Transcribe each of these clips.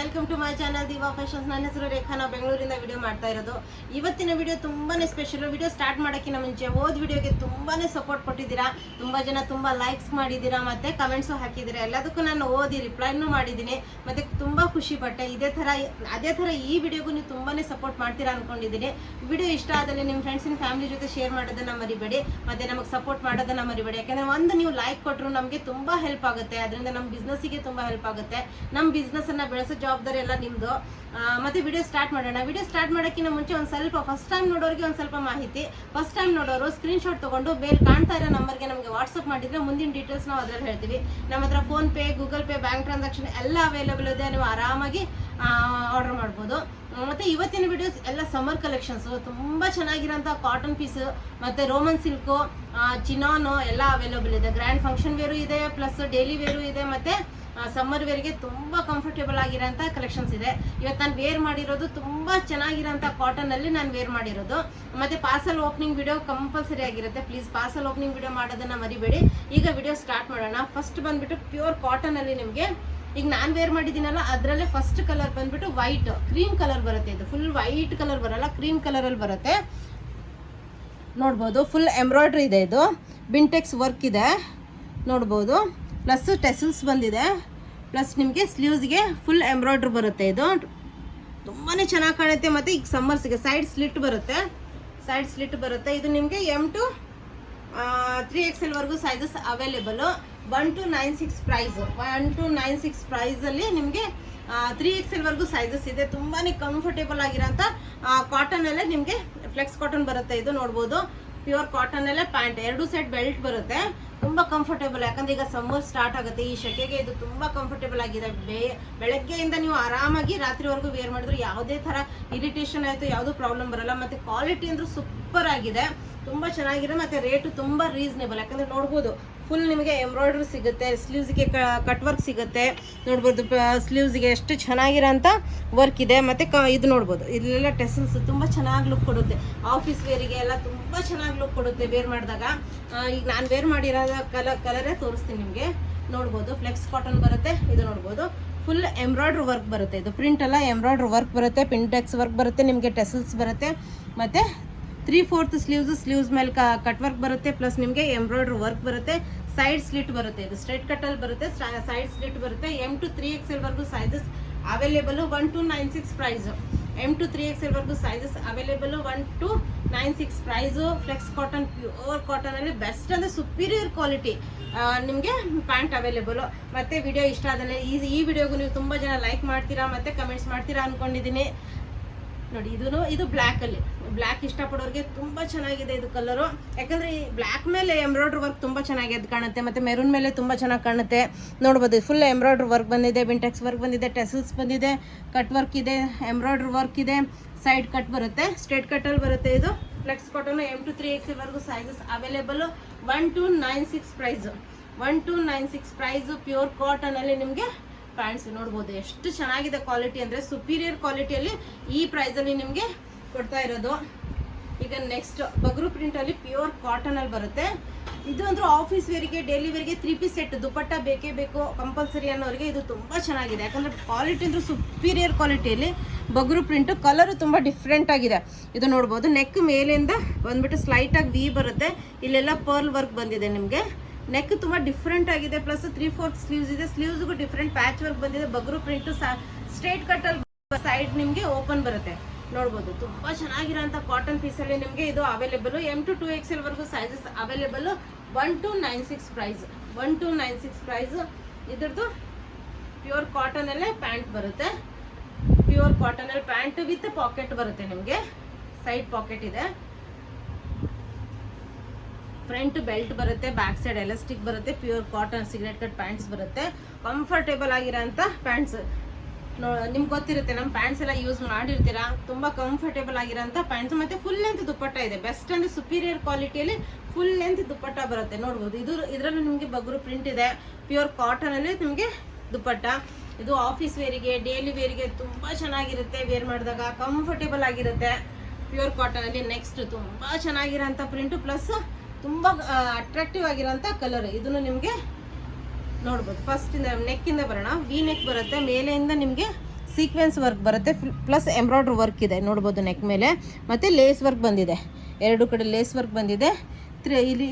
Welcome to my channel Diva Fashions. ನನ್ನ ಹೆಸರು ರೇಖಾ. ನಾವು ಬೆಂಗಳೂರಿಂದ ವಿಡಿಯೋ ಮಾಡ್ತಾ ಇರೋದು. ಇವತ್ತಿನ ವಿಡಿಯೋ ತುಂಬಾನೇ ಸ್ಪೆಷಲ್. ವಿಡಿಯೋ ಸ್ಟಾರ್ಟ್ ಮಾಡೋಕ್ಕಿಂತ ಮುಂಚೆ ಹೋದ ವಿಡಿಯೋಗೆ ತುಂಬಾನೇ ಸಪೋರ್ಟ್ ಕೊಟ್ಟಿದ್ದೀರಾ. ತುಂಬಾ ಜನ ತುಂಬಾ ಲೈಕ್ಸ್ ಮಾಡಿದ್ದೀರಾ, ಮತ್ತೆ ಕಮೆಂಟ್ಸು ಹಾಕಿದ್ದೀರಾ. ಎಲ್ಲದಕ್ಕೂ ನಾನು ಓದಿ ರಿಪ್ಲೈನೂ ಮಾಡಿದ್ದೀನಿ, ಮತ್ತೆ ತುಂಬಾ ಖುಷಿ ಪಟ್ಟೆ. ಅದೇ ಥರ ಈ ವಿಡಿಯೋಗೂ ನೀವು ತುಂಬಾನೇ ಸಪೋರ್ಟ್ ಮಾಡ್ತೀರಾ ಅನ್ಕೊಂಡಿದ್ದೀನಿ. ವಿಡಿಯೋ ಇಷ್ಟ ಆದಲ್ಲಿ ನಿಮ್ಮ ಫ್ರೆಂಡ್ಸ್ ಅಂಡ್ ಫ್ಯಾಮಿಲಿ ಜೊತೆ ಶೇರ್ ಮಾಡೋದನ್ನ ಮರಿಬೇಡಿ, ಮತ್ತೆ ನಮಗೆ ಸಪೋರ್ಟ್ ಮಾಡೋದನ್ನ ಮರಿಬೇಡಿ. ಯಾಕಂದ್ರೆ ಒಂದು ನೀವು ಲೈಕ್ ಕೊಟ್ಟರು ನಮಗೆ ತುಂಬಾ ಹೆಲ್ಪ್ ಆಗುತ್ತೆ. ಅದರಿಂದ ನಮ್ಮ ಬಿಸ್ನೆಸ್ಸಿಗೆ ತುಂಬಾ ಹೆಲ್ಪ್ ಆಗುತ್ತೆ. ನಮ್ಮ ಬಿಸ್ನೆಸ್ ಅನ್ನ ಬೆಳೆಸೋ ಜವಾಬ್ದಾರಿ ಎಲ್ಲ ನಿಮ್ದು. ಮತ್ತೆ ವಿಡಿಯೋ ಸ್ಟಾರ್ಟ್ ಮಾಡೋಣ. ವಿಡಿಯೋ ಸ್ಟಾರ್ಟ್ ಮಾಡೋಕ್ಕಿಂತ ಮುಂಚೆ ಒಂದು ಸ್ವಲ್ಪ ಫಸ್ಟ್ ಟೈಮ್ ನೋಡೋರಿಗೆ ಒಂದು ಸ್ವಲ್ಪ ಮಾಹಿತಿ. ಫಸ್ಟ್ ಟೈಮ್ ನೋಡೋರು ಸ್ಕ್ರೀನ್ ಶಾಟ್ ತಗೊಂಡು ಬೇಲ್ ಕಾಣ್ತಾ ಇರೋ ನಂಬರ್ಗೆ ನಮಗೆ ವಾಟ್ಸಪ್ ಮಾಡಿದ್ರೆ ಮುಂದಿನ ಡೀಟೇಲ್ಸ್ ನಾವು ಅದರಲ್ಲಿ ಹೇಳ್ತೀವಿ. ನಮ್ಮ ಹತ್ರ phone pay, Google pay, bank transaction ಎಲ್ಲ ಅವೈಲೇಬಲ್ ಇದೆ. ನೀವು ಆರಾಮಾಗಿ ಆರ್ಡರ್ ಮಾಡ್ಬೋದು. ಮತ್ತೆ ಇವತ್ತಿನ ವಿಡಿಯೋಸ್ ಎಲ್ಲ ಸಮ್ಮರ್ ಕಲೆಕ್ಷನ್ಸ್, ತುಂಬಾ ಚೆನ್ನಾಗಿರೋಂಥ ಕಾಟನ್ ಪೀಸ್, ಮತ್ತೆ ರೋಮನ್ ಸಿಲ್ಕು, ಚಿನಾನು ಎಲ್ಲ ಅವೈಲೇಬಲ್ ಇದೆ. ಗ್ರ್ಯಾಂಡ್ ಫಂಕ್ಷನ್ ವೇರು ಇದೆ, ಪ್ಲಸ್ ಡೈಲಿ ವೇರು ಇದೆ, ಮತ್ತೆ ಸಮ್ಮರ್ ವೇರ್ಗೆ ತುಂಬಾ ಕಂಫರ್ಟೇಬಲ್ ಆಗಿರೋಂಥ ಕಲೆಕ್ಷನ್ಸ್ ಇದೆ. ಇವತ್ತು ನಾನು ವೇರ್ ಮಾಡಿರೋದು ತುಂಬಾ ಚೆನ್ನಾಗಿರೋಂಥ ಕಾಟನ್ ಅಲ್ಲಿ ನಾನು ವೇರ್ ಮಾಡಿರೋದು. ಮತ್ತೆ ಪಾರ್ಸಲ್ ಓಪನಿಂಗ್ ವಿಡಿಯೋ ಕಂಪಲ್ಸರಿ ಆಗಿರುತ್ತೆ. ಪ್ಲೀಸ್ ಪಾರ್ಸಲ್ ಓಪನಿಂಗ್ ವಿಡಿಯೋ ಮಾಡೋದನ್ನ ಮರಿಬೇಡಿ. ಈಗ ವಿಡಿಯೋ ಸ್ಟಾರ್ಟ್ ಮಾಡೋಣ. ಫಸ್ಟ್ ಬಂದ್ಬಿಟ್ಟು ಪ್ಯೂರ್ ಕಾಟನ್ ಅಲ್ಲಿ ನಿಮಗೆ ಈಗ ನಾನು ವೇರ್ ಮಾಡಿದ್ದೀನಲ್ಲ ಅದರಲ್ಲೇ ಫಸ್ಟ್ ಕಲರ್ ಬಂದ್ಬಿಟ್ಟು ವೈಟ್ ಕ್ರೀಮ್ ಕಲರ್ ಬರುತ್ತೆ. ಇದು ಫುಲ್ ವೈಟ್ ಕಲರ್ ಬರಲ್ಲ, ಕ್ರೀಮ್ ಕಲರ್ ಅಲ್ಲಿ ಬರುತ್ತೆ. ನೋಡ್ಬೋದು, ಫುಲ್ ಎಂಬ್ರಾಯ್ಡ್ರಿ ಇದೆ. ಇದು ಬಿಂಟೆಕ್ಸ್ ವರ್ಕ್ ಇದೆ ನೋಡ್ಬೋದು. ಪ್ಲಸ್ ಟೆಸಲ್ಸ್ ಬಂದಿದೆ, ಪ್ಲಸ್ ನಿಮಗೆ ಸ್ಲೀವ್ಸ್ಗೆ ಫುಲ್ ಎಂಬ್ರಾಯ್ಡ್ರಿ ಬರುತ್ತೆ. ಇದು ತುಂಬಾ ಚೆನ್ನಾಗಿ ಕಾಣುತ್ತೆ. ಮತ್ತು ಈಗ ಸಮ್ಮರ್ಸ್ಗೆ ಸೈಡ್ ಸ್ಲಿಟ್ ಬರುತ್ತೆ. ಇದು ನಿಮಗೆ M to 3XL ವರೆಗೂ sizes available. 1 to 96 price. 1 to 96 ಪ್ರೈಸಲ್ಲಿ ನಿಮಗೆ 3XL ವರೆಗೂ ಸೈಜಸ್ ಇದೆ. ತುಂಬಾ ಕಂಫರ್ಟೇಬಲ್ ಆಗಿರೋಂಥ ಕಾಟನ್ ಅಲ್ಲೇ ನಿಮಗೆ ಫ್ಲೆಕ್ಸ್ ಕಾಟನ್ ಬರುತ್ತೆ. ಇದು ನೋಡ್ಬೋದು, ಪ್ಯೂರ್ ಕಾಟನ್ ಅಲ್ಲೇ ಪ್ಯಾಂಟ್, 2 ಸೆಟ್ ಬೆಲ್ಟ್ ಬರುತ್ತೆ. ತುಂಬಾ ಕಂಫರ್ಟೇಬಲ್. ಯಾಕಂದ್ರೆ ಈಗ ಸಮ್ಮರ್ ಸ್ಟಾರ್ಟ್ ಆಗುತ್ತೆ, ಈ ಶೆಕೆಗೆ ಇದು ತುಂಬಾ ಕಂಫರ್ಟೇಬಲ್ ಆಗಿದೆ. ಬೆಳಗ್ಗೆಯಿಂದ ನೀವು ಆರಾಮಾಗಿ ರಾತ್ರಿವರೆಗೂ ವೇರ್ ಮಾಡಿದ್ರೆ ಯಾವುದೇ ತರ ಇರಿಟೇಷನ್ ಆಯ್ತು ಯಾವುದು ಪ್ರಾಬ್ಲಮ್ ಬರಲ್ಲ. ಮತ್ತೆ ಕ್ವಾಲಿಟಿ ಅಂದ್ರೆ ಸೂಪರ್ ಆಗಿದೆ, ತುಂಬಾ ಚೆನ್ನಾಗಿದೆ. ಮತ್ತೆ ರೇಟು ತುಂಬಾ ರೀಸನೇಬಲ್. ಯಾಕಂದ್ರೆ ನೋಡ್ಬೋದು, ಫುಲ್ ನಿಮಗೆ ಎಂಬ್ರಾಯ್ಡ್ರಿ ಸಿಗುತ್ತೆ, ಸ್ಲೀವ್ಸ್ಗೆ ಕಟ್ ವರ್ಕ್ ಸಿಗುತ್ತೆ. ನೋಡ್ಬೋದು ಸ್ಲೀವ್ಸ್ಗೆ ಎಷ್ಟು ಚೆನ್ನಾಗಿರೋಂಥ ವರ್ಕ್ ಇದೆ. ಮತ್ತೆ ಇದು ನೋಡ್ಬೋದು, ಇಲ್ಲೆಲ್ಲ ಟೆಸಲ್ಸ್ ತುಂಬ ಚೆನ್ನಾಗಿ ಲುಕ್ ಕೊಡುತ್ತೆ. ಆಫೀಸ್ ವೇರಿಗೆ ಎಲ್ಲ ತುಂಬ ಚೆನ್ನಾಗಿ ಲುಕ್ ಕೊಡುತ್ತೆ ವೇರ್ ಮಾಡಿದಾಗ. ಈಗ ನಾನು ವೇರ್ ಮಾಡಿರೋ ಕಲರೇ ತೋರಿಸ್ತೀನಿ ನಿಮಗೆ. ನೋಡ್ಬೋದು, ಫ್ಲೆಕ್ಸ್ ಕಾಟನ್ ಬರುತ್ತೆ. ಇದು ನೋಡ್ಬೋದು, ಫುಲ್ ಎಂಬ್ರಾಯ್ಡ್ರಿ ವರ್ಕ್ ಬರುತ್ತೆ. ಇದು ಪ್ರಿಂಟ್ ಅಲ್ಲ, ಎಂಬ್ರಾಯ್ಡ್ರಿ ವರ್ಕ್ ಬರುತ್ತೆ, ಪಿಂಟೆಕ್ಸ್ ವರ್ಕ್ ಬರುತ್ತೆ, ನಿಮಗೆ ಟೆಸಲ್ಸ್ ಬರುತ್ತೆ. ಮತ್ತು 3/4 ಸ್ಲೀವ್ಸ್ ಮೇಲೆ ಕಟ್ ವರ್ಕ್ ಬರುತ್ತೆ. ಪ್ಲಸ್ ನಿಮಗೆ ಎಂಬ್ರಾಯ್ಡ್ರಿ ವರ್ಕ್ ಬರುತ್ತೆ. ಸೈಡ್ ಸ್ಲಿಟ್ ಬರುತ್ತೆ. ಇದು ಸ್ಟ್ರೈಟ್ ಕಟ್ಟಲ್ಲಿ ಬರುತ್ತೆ, ಸೈಡ್ ಸ್ಲಿಟ್ ಬರುತ್ತೆ. M to 3XL ವರೆಗೂ sizes available. 1 to 96 price. M to 3XL ವರೆಗೂ sizes available. 1 to 96 price. Flex cotton, pure cotton ಅಲ್ಲಿ ಬೆಸ್ಟ್ ಅಂದ್ರೆ ಸುಪೀರಿಯರ್ ಕ್ವಾಲಿಟಿ ನಿಮಗೆ ಪ್ಯಾಂಟ್ ಅವೈಲೇಬಲ್. ಮತ್ತೆ ವಿಡಿಯೋ ಇಷ್ಟ ಆದಲ್ಲಿ ಈ ವಿಡಿಯೋಗೂ ನೀವು ತುಂಬಾ ಜನ ಲೈಕ್ ಮಾಡ್ತೀರಾ, ಮತ್ತೆ ಕಮೆಂಟ್ಸ್ ಮಾಡ್ತೀರಾ ಅನ್ಕೊಂಡಿದ್ದೀನಿ. ನೋಡಿ, ಇದು ಬ್ಲ್ಯಾಕ್ ಇಷ್ಟಪಡೋರಿಗೆ ತುಂಬಾ ಚೆನ್ನಾಗಿದೆ ಇದು ಕಲರು. ಯಾಕಂದ್ರೆ ಈ ಬ್ಲ್ಯಾಕ್ ಮೇಲೆ ಎಂಬ್ರಾಯ್ಡ್ರಿ ವರ್ಕ್ ತುಂಬಾ ಚೆನ್ನಾಗಿ ಎದ್ದು ಕಾಣುತ್ತೆ. ಮತ್ತೆ ಮೆರೂನ್ ಮೇಲೆ ತುಂಬಾ ಚೆನ್ನಾಗಿ ಕಾಣುತ್ತೆ. ನೋಡ್ಬೋದು, ಫುಲ್ ಎಂಬ್ರಾಯ್ಡ್ರಿ ವರ್ಕ್ ಬಂದಿದೆ, ಬಿಂಟೆಕ್ಸ್ ವರ್ಕ್ ಬಂದಿದೆ, ಟೆಸಲ್ಸ್ ಬಂದಿದೆ, ಕಟ್ ವರ್ಕ್ ಇದೆ, ಎಂಬ್ರಾಯ್ಡ್ರಿ ವರ್ಕ್ ಇದೆ. ಸೈಡ್ ಕಟ್ ಬರುತ್ತೆ, ಸ್ಟ್ರೇಟ್ ಕಟ್ಟಲ್ಲಿ ಬರುತ್ತೆ. ಇದು flex cotton. M to 3XL ವರೆಗೂ sizes available. 1 to 96 price. 1 to 96 price. Pure cotton ಅಲ್ಲಿ ನಿಮಗೆ ಪ್ಯಾಂಟ್ಸ್ ನೋಡ್ಬೋದು ಎಷ್ಟು ಚೆನ್ನಾಗಿದೆ. ಕ್ವಾಲಿಟಿ ಅಂದ್ರೆ ಸುಪೀರಿಯರ್ ಕ್ವಾಲಿಟಿಯಲ್ಲಿ ಈ ಪ್ರೈಸ್ ಅಲ್ಲಿ ನಿಮಗೆ ಕೊಡ್ತಾ ಇರೋದು. ಈಗ ನೆಕ್ಸ್ಟ್ ಬಗ್ರು ಪ್ರಿಂಟ್ ಅಲ್ಲಿ ಪ್ಯೂರ್ ಕಾಟನ್ ಅಲ್ಲಿ ಬರುತ್ತೆ. ಇದು ಅಂದ್ರೆ ಆಫೀಸ್ ವೇರಿಗೆ, ಡೈಲಿ ವೇರಿಗೆ 3 ಪೀಸ್ ಸೆಟ್ ದುಪಟ್ಟ ಬೇಕೇ ಬೇಕು ಕಂಪಲ್ಸರಿ ಅನ್ನೋರಿಗೆ ಇದು ತುಂಬಾ ಚೆನ್ನಾಗಿದೆ. ಯಾಕಂದ್ರೆ ಕ್ವಾಲಿಟಿ ಅಂದ್ರೆ ಸುಪೀರಿಯರ್ ಕ್ವಾಲಿಟಿಯಲ್ಲಿ ಬಗ್ರು ಪ್ರಿಂಟ್. ಕಲರ್ ತುಂಬಾ ಡಿಫ್ರೆಂಟ್ ಆಗಿದೆ. ಇದು ನೋಡ್ಬೋದು, ನೆಕ್ ಮೇಲಿಂದ ಬಂದ್ಬಿಟ್ಟು ಸ್ಲೈಟ್ ಆಗಿ ವಿ ಬರುತ್ತೆ. ಇಲ್ಲೆಲ್ಲ ಪರ್ಲ್ ವರ್ಕ್ ಬಂದಿದೆ. ನಿಮಗೆ ನೆಕ್ ತುಂಬಾ ಡಿಫ್ರೆಂಟ್ ಆಗಿದೆ. ಪ್ಲಸ್ 3/4 ಸ್ಲೀವ್ಸ್ ಇದೆ. ಸ್ಲೀವ್ಸ್ಗೂ ಡಿಫ್ರೆಂಟ್ ಪ್ಯಾಚ್ ವರ್ಕ್ ಬಂದಿದೆ. ಬಗ್ರು ಪ್ರಿಂಟ್ ಸ್ಟ್ರೇಟ್ ಕಟ್ ಅಲ್ಲಿ ಸೈಡ್ ನಿಮಗೆ ಓಪನ್ ಬರುತ್ತೆ. ನೋಡ್ಬೋದು, ತುಂಬಾ ಚೆನ್ನಾಗಿರೋಂಥ ಕಾಟನ್ ಪೀಸ್ ಅಲ್ಲಿ ನಿಮಗೆ ಇದು ಅವೈಲೇಬಲ್. M to 2XL ವರೆಗೂ sizes available. 1 to 96 price. 1 to 96 price. ಇದ್ರದ್ದು ಪ್ಯೂರ್ ಕಾಟನ್ ಅಲ್ಲೇ ಪ್ಯಾಂಟ್ ಬರುತ್ತೆ. ಪ್ಯೂರ್ ಕಾಟನ್ ಅಲ್ಲಿ ಪ್ಯಾಂಟ್ ವಿತ್ ಪಾಕೆಟ್ ಬರುತ್ತೆ. ನಿಮಗೆ ಸೈಡ್ ಪಾಕೆಟ್ ಇದೆ, ಫ್ರಂಟ್ ಬೆಲ್ಟ್ ಬರುತ್ತೆ, ಬ್ಯಾಕ್ ಸೈಡ್ ಎಲಾಸ್ಟಿಕ್ ಬರುತ್ತೆ. Pure cotton cigarette cut pants ಬರುತ್ತೆ. ಕಂಫರ್ಟೇಬಲ್ ಆಗಿರೋಂಥ ಪ್ಯಾಂಟ್ಸ್. ನಿಮ್ಗೆ ಗೊತ್ತಿರುತ್ತೆ, ನಮ್ಮ ಪ್ಯಾಂಟ್ಸ್ ಎಲ್ಲ ಯೂಸ್ ಮಾಡಿರ್ತೀರಾ. ತುಂಬಾ ಕಂಫರ್ಟೇಬಲ್ ಆಗಿರೋಂಥ ಪ್ಯಾಂಟ್ಸ್. ಮತ್ತೆ ಫುಲ್ ಲೆಂತ್ ದುಪ್ಪಟ್ಟ ಇದೆ. ಬೆಸ್ಟ್ ಅಂದ್ರೆ ಸುಪೀರಿಯರ್ ಕ್ವಾಲಿಟಿಯಲ್ಲಿ ಫುಲ್ ಲೆಂತ್ ದುಪ್ಪಟ್ಟ ಬರುತ್ತೆ. ನೋಡ್ಬೋದು, ಇದರಲ್ಲೂ ನಿಮಗೆ ಬಗ್ರು ಪ್ರಿಂಟ್ ಇದೆ. ಪ್ಯೂರ್ ಕಾಟನ್ ಅಲ್ಲಿ ನಿಮಗೆ ದುಪ್ಪಟ್ಟ. ಇದು ಆಫೀಸ್ ವೇರಿಗೆ, ಡೈಲಿ ವೇರಿಗೆ ತುಂಬಾ ಚೆನ್ನಾಗಿರುತ್ತೆ. ವೇರ್ ಮಾಡಿದಾಗ ಕಂಫರ್ಟೇಬಲ್ ಆಗಿರುತ್ತೆ ಪ್ಯೂರ್ ಕಾಟನ್ ಅಲ್ಲಿ. ನೆಕ್ಸ್ಟ್ ತುಂಬಾ ಚೆನ್ನಾಗಿರೋಂಥ ಪ್ರಿಂಟ್, ಪ್ಲಸ್ ತುಂಬಾ ಅಟ್ರಾಕ್ಟಿವ್ ಆಗಿರೋಂಥ ಕಲರ್. ಇದನ್ನು ನಿಮಗೆ ನೋಡ್ಬೋದು. ಫಸ್ಟ್ ನೆಕ್ ಇಂದ ಬರೋಣ. ವಿ ನೆಕ್ ಬರುತ್ತೆ. ಮೇಲೆಯಿಂದ ನಿಮಗೆ ಸೀಕ್ವೆನ್ಸ್ ವರ್ಕ್ ಬರುತ್ತೆ, ಪ್ಲಸ್ ಎಂಬ್ರಾಯ್ಡ್ರಿ ವರ್ಕ್ ಇದೆ ನೋಡ್ಬೋದು ನೆಕ್ ಮೇಲೆ, ಮತ್ತು ಲೇಸ್ ವರ್ಕ್ ಬಂದಿದೆ, ಎರಡು ಕಡೆ ಲೇಸ್ ವರ್ಕ್ ಬಂದಿದೆ.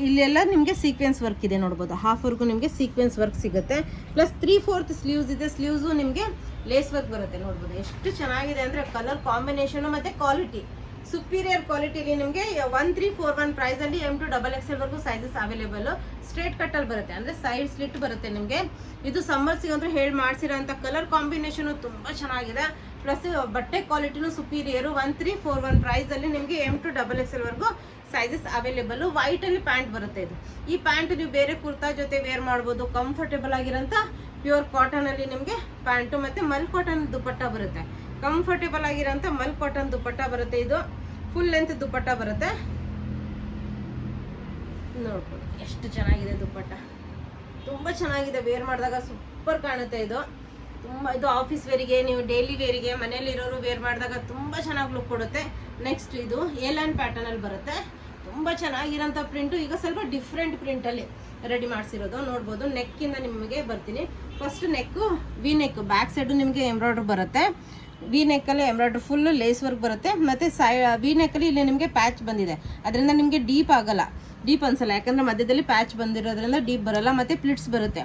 ಇಲ್ಲೆಲ್ಲ ನಿಮಗೆ ಸೀಕ್ವೆನ್ಸ್ ವರ್ಕ್ ಇದೆ ನೋಡ್ಬೋದು, ಹಾಫ್ವರೆಗೂ ನಿಮಗೆ ಸೀಕ್ವೆನ್ಸ್ ವರ್ಕ್ ಸಿಗುತ್ತೆ. ಪ್ಲಸ್ 3/4 ಸ್ಲೀವ್ಸ್ ಇದೆ, ಸ್ಲೀವ್ಸು ನಿಮಗೆ ಲೇಸ್ ವರ್ಕ್ ಬರುತ್ತೆ ನೋಡ್ಬೋದು. ಎಷ್ಟು ಚೆನ್ನಾಗಿದೆ ಅಂದರೆ ಕಲರ್ ಕಾಂಬಿನೇಷನು ಮತ್ತು ಕ್ವಾಲಿಟಿ ಸುಪೀರಿಯರ್ ಕ್ವಾಲಿಟಿಲಿ ನಿಮಗೆ 1341 ಪ್ರೈಸಲ್ಲಿ M2XXL ವರೆಗೂ ಸೈಜಸ್ ಅವೈಲೇಬಲ್. ಸ್ಟ್ರೇಟ್ ಕಟ್ಟಲ್ಲಿ ಬರುತ್ತೆ, ಅಂದರೆ ಸೈಡ್ ಸ್ಲಿಟ್ ಬರುತ್ತೆ ನಿಮಗೆ. ಇದು ಸಮ್ಮರ್ಸಿಗೆ ಅಂದ್ರೆ ಹೇಳಿ ಮಾಡ್ಸಿರೋಂಥ ಕಲರ್ ಕಾಂಬಿನೇಷನು ತುಂಬ ಚೆನ್ನಾಗಿದೆ. ಪ್ಲಸ್ ಬಟ್ಟೆ ಕ್ವಾಲಿಟಿನೂ ಸುಪೀರಿಯರು. 1341 ಪ್ರೈಸಲ್ಲಿ ನಿಮಗೆ M2XXL ವರೆಗೂ ಸೈಜಸ್ ಅವೈಲೇಬಲ್. ವೈಟಲ್ಲಿ ಪ್ಯಾಂಟ್ ಬರುತ್ತೆ. ಇದು ಈ ಪ್ಯಾಂಟ್ ನೀವು ಬೇರೆ ಕುರ್ತಾ ಜೊತೆ ವೇರ್ ಮಾಡ್ಬೋದು. ಕಂಫರ್ಟೇಬಲ್ ಆಗಿರೋಂಥ ಪ್ಯೂರ್ ಕಾಟನಲ್ಲಿ ನಿಮಗೆ ಪ್ಯಾಂಟು ಮತ್ತು ಮಲ್ ಕಾಟನ್ ದುಪ್ಪಟ್ಟ ಬರುತ್ತೆ. ಕಂಫರ್ಟೇಬಲ್ ಆಗಿರೋಂಥ ಮಲ್ ಕಾಟನ್ ದುಪ್ಪಟ್ಟ ಬರುತ್ತೆ. ಇದು ಫುಲ್ ಲೆಂತ್ ದುಪ್ಪಟ್ಟ ಬರುತ್ತೆ ನೋಡ್ಬೋದು. ಎಷ್ಟು ಚೆನ್ನಾಗಿದೆ ದುಪ್ಪಟ್ಟ, ತುಂಬ ಚೆನ್ನಾಗಿದೆ. ವೇರ್ ಮಾಡಿದಾಗ ಸೂಪರ್ ಕಾಣುತ್ತೆ. ಇದು ಆಫೀಸ್ ವೇರಿಗೆ, ನೀವು ಡೈಲಿ ವೇರಿಗೆ, ಮನೇಲಿರೋರು ವೇರ್ ಮಾಡಿದಾಗ ತುಂಬ ಚೆನ್ನಾಗಿ ಲುಕ್ ಕೊಡುತ್ತೆ. ನೆಕ್ಸ್ಟ್ ಇದು ಏಲೈನ್ ಪ್ಯಾಟರ್ನಲ್ಲಿ ಬರುತ್ತೆ. ತುಂಬ ಚೆನ್ನಾಗಿರೋಂಥ ಪ್ರಿಂಟು. ಈಗ ಸ್ವಲ್ಪ ಡಿಫ್ರೆಂಟ್ ಪ್ರಿಂಟಲ್ಲಿ ರೆಡಿ ಮಾಡಿಸಿರೋದು ನೋಡ್ಬೋದು. ನೆಕ್ಕಿಂದ ನಿಮಗೆ ಬರ್ತೀನಿ. First neck V neck, back side ನಿಮಗೆ ಎಂಬ್ರಾಯ್ಡ್ರಿ ಬರುತ್ತೆ. ವಿ ನೆಕ್ಕಲ್ಲಿ ಎಂಬ್ರಾಯ್ಡ್ರಿ ಫುಲ್ಲು ಲೇಸ್ ವರ್ಕ್ ಬರುತ್ತೆ. ಮತ್ತು ವಿ ನೆಕ್ಕಲ್ಲಿ ಇಲ್ಲಿ ನಿಮಗೆ ಪ್ಯಾಚ್ ಬಂದಿದೆ, ಅದರಿಂದ ನಿಮಗೆ ಡೀಪ್ ಆಗಲ್ಲ, ಡೀಪ್ ಅನ್ಸಲ್ಲ, ಯಾಕಂದರೆ ಮಧ್ಯದಲ್ಲಿ ಪ್ಯಾಚ್ ಬಂದಿರೋದ್ರಿಂದ ಡೀಪ್ ಬರಲ್ಲ. ಮತ್ತು ಪ್ಲಿಟ್ಸ್ ಬರುತ್ತೆ.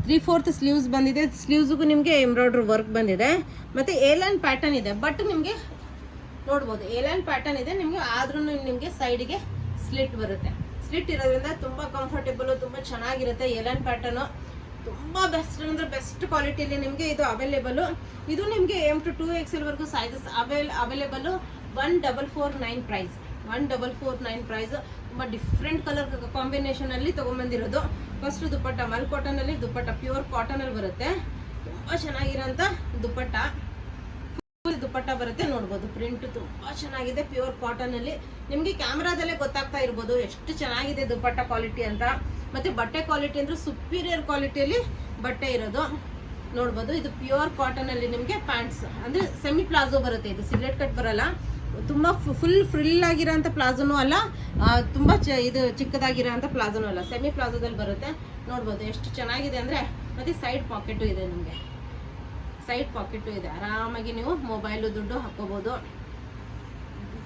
3/4 ಸ್ಲೀವ್ಸ್ ಬಂದಿದೆ. ಸ್ಲೀವ್ಸ್ಗೂ ನಿಮಗೆ ಎಂಬ್ರಾಯ್ಡ್ರಿ ವರ್ಕ್ ಬಂದಿದೆ. ಮತ್ತು ಏಲೈನ್ ಪ್ಯಾಟರ್ನ್ ಇದೆ, ಬಟ್ ನಿಮಗೆ ನೋಡ್ಬೋದು ಏಲೈನ್ ಪ್ಯಾಟರ್ನ್ ಇದೆ ನಿಮಗೆ. ಆದ್ರೂ ನಿಮಗೆ ಸೈಡಿಗೆ ಸ್ಲಿಟ್ ಬರುತ್ತೆ. ಸ್ಲಿಟ್ ಇರೋದ್ರಿಂದ ತುಂಬ ಕಂಫರ್ಟೇಬಲು, ತುಂಬ ಚೆನ್ನಾಗಿರುತ್ತೆ. ಏಲೈನ್ ಪ್ಯಾಟರ್ನು ತುಂಬ ಬೆಸ್ಟ್ ಅಂದರೆ ಬೆಸ್ಟ್ ಕ್ವಾಲಿಟಿಯಲ್ಲಿ ನಿಮಗೆ ಇದು ಅವೈಲೇಬಲು. ಇದು ನಿಮಗೆ M2XL ವರೆಗೂ ಸೈಜಸ್ ಅವೈಲೇಬಲು. 1449 price, 1449 price. ತುಂಬ ಡಿಫ್ರೆಂಟ್ ಕಲರ್ ಕಾಂಬಿನೇಷನಲ್ಲಿ ತೊಗೊಂಬಂದಿರೋದು. ಫಸ್ಟ್ ದುಪ್ಪಟ್ಟ ಮಲ್ ಕಾಟನಲ್ಲಿ, ದುಪ್ಪಟ್ಟ ಪ್ಯೂರ್ ಕಾಟನಲ್ಲಿ ಬರುತ್ತೆ. ತುಂಬ ಚೆನ್ನಾಗಿರೋಂಥ ದುಪ್ಪಟ್ಟ, ದುಪ್ಪಟ್ಟ ಬರುತ್ತೆ ನೋಡ್ಬೋದು. ಪ್ರಿಂಟ್ ತುಂಬ ಚೆನ್ನಾಗಿದೆ ಪ್ಯೂರ್ ಕಾಟನಲ್ಲಿ. ನಿಮಗೆ ಕ್ಯಾಮ್ರಾದಲ್ಲೇ ಗೊತ್ತಾಗ್ತಾ ಇರ್ಬೋದು ಎಷ್ಟು ಚೆನ್ನಾಗಿದೆ ದುಪ್ಪಟ್ಟ ಕ್ವಾಲಿಟಿ ಅಂತ. ಮತ್ತು ಬಟ್ಟೆ ಕ್ವಾಲಿಟಿ ಅಂದರೆ ಸುಪೀರಿಯರ್ ಕ್ವಾಲಿಟಿಯಲ್ಲಿ ಬಟ್ಟೆ ಇರೋದು ನೋಡ್ಬೋದು. ಇದು ಪ್ಯೂರ್ ಕಾಟನಲ್ಲಿ ನಿಮಗೆ ಪ್ಯಾಂಟ್ಸ್ ಅಂದರೆ ಸೆಮಿ ಪ್ಲಾಜೋ ಬರುತ್ತೆ. ಇದು ಸಿಗರೇಟ್ ಕಟ್ ಬರಲ್ಲ, ತುಂಬ ಫುಲ್ ಫ್ರಿಲ್ ಆಗಿರೋಂಥ ಪ್ಲಾಜೋನೂ ಅಲ್ಲ, ತುಂಬ ಇದು ಚಿಕ್ಕದಾಗಿರೋಂಥ ಪ್ಲಾಜೋನೂ ಅಲ್ಲ, ಸೆಮಿ ಪ್ಲಾಜೋದಲ್ಲಿ ಬರುತ್ತೆ ನೋಡ್ಬೋದು. ಎಷ್ಟು ಚೆನ್ನಾಗಿದೆ ಅಂದರೆ. ಮತ್ತು ಸೈಡ್ ಪಾಕೆಟು ಇದೆ ನಿಮಗೆ, ಸೈಡ್ ಪಾಕೆಟು ಇದೆ. ಆರಾಮಾಗಿ ನೀವು ಮೊಬೈಲು ದುಡ್ಡು ಹಾಕೋಬೋದು.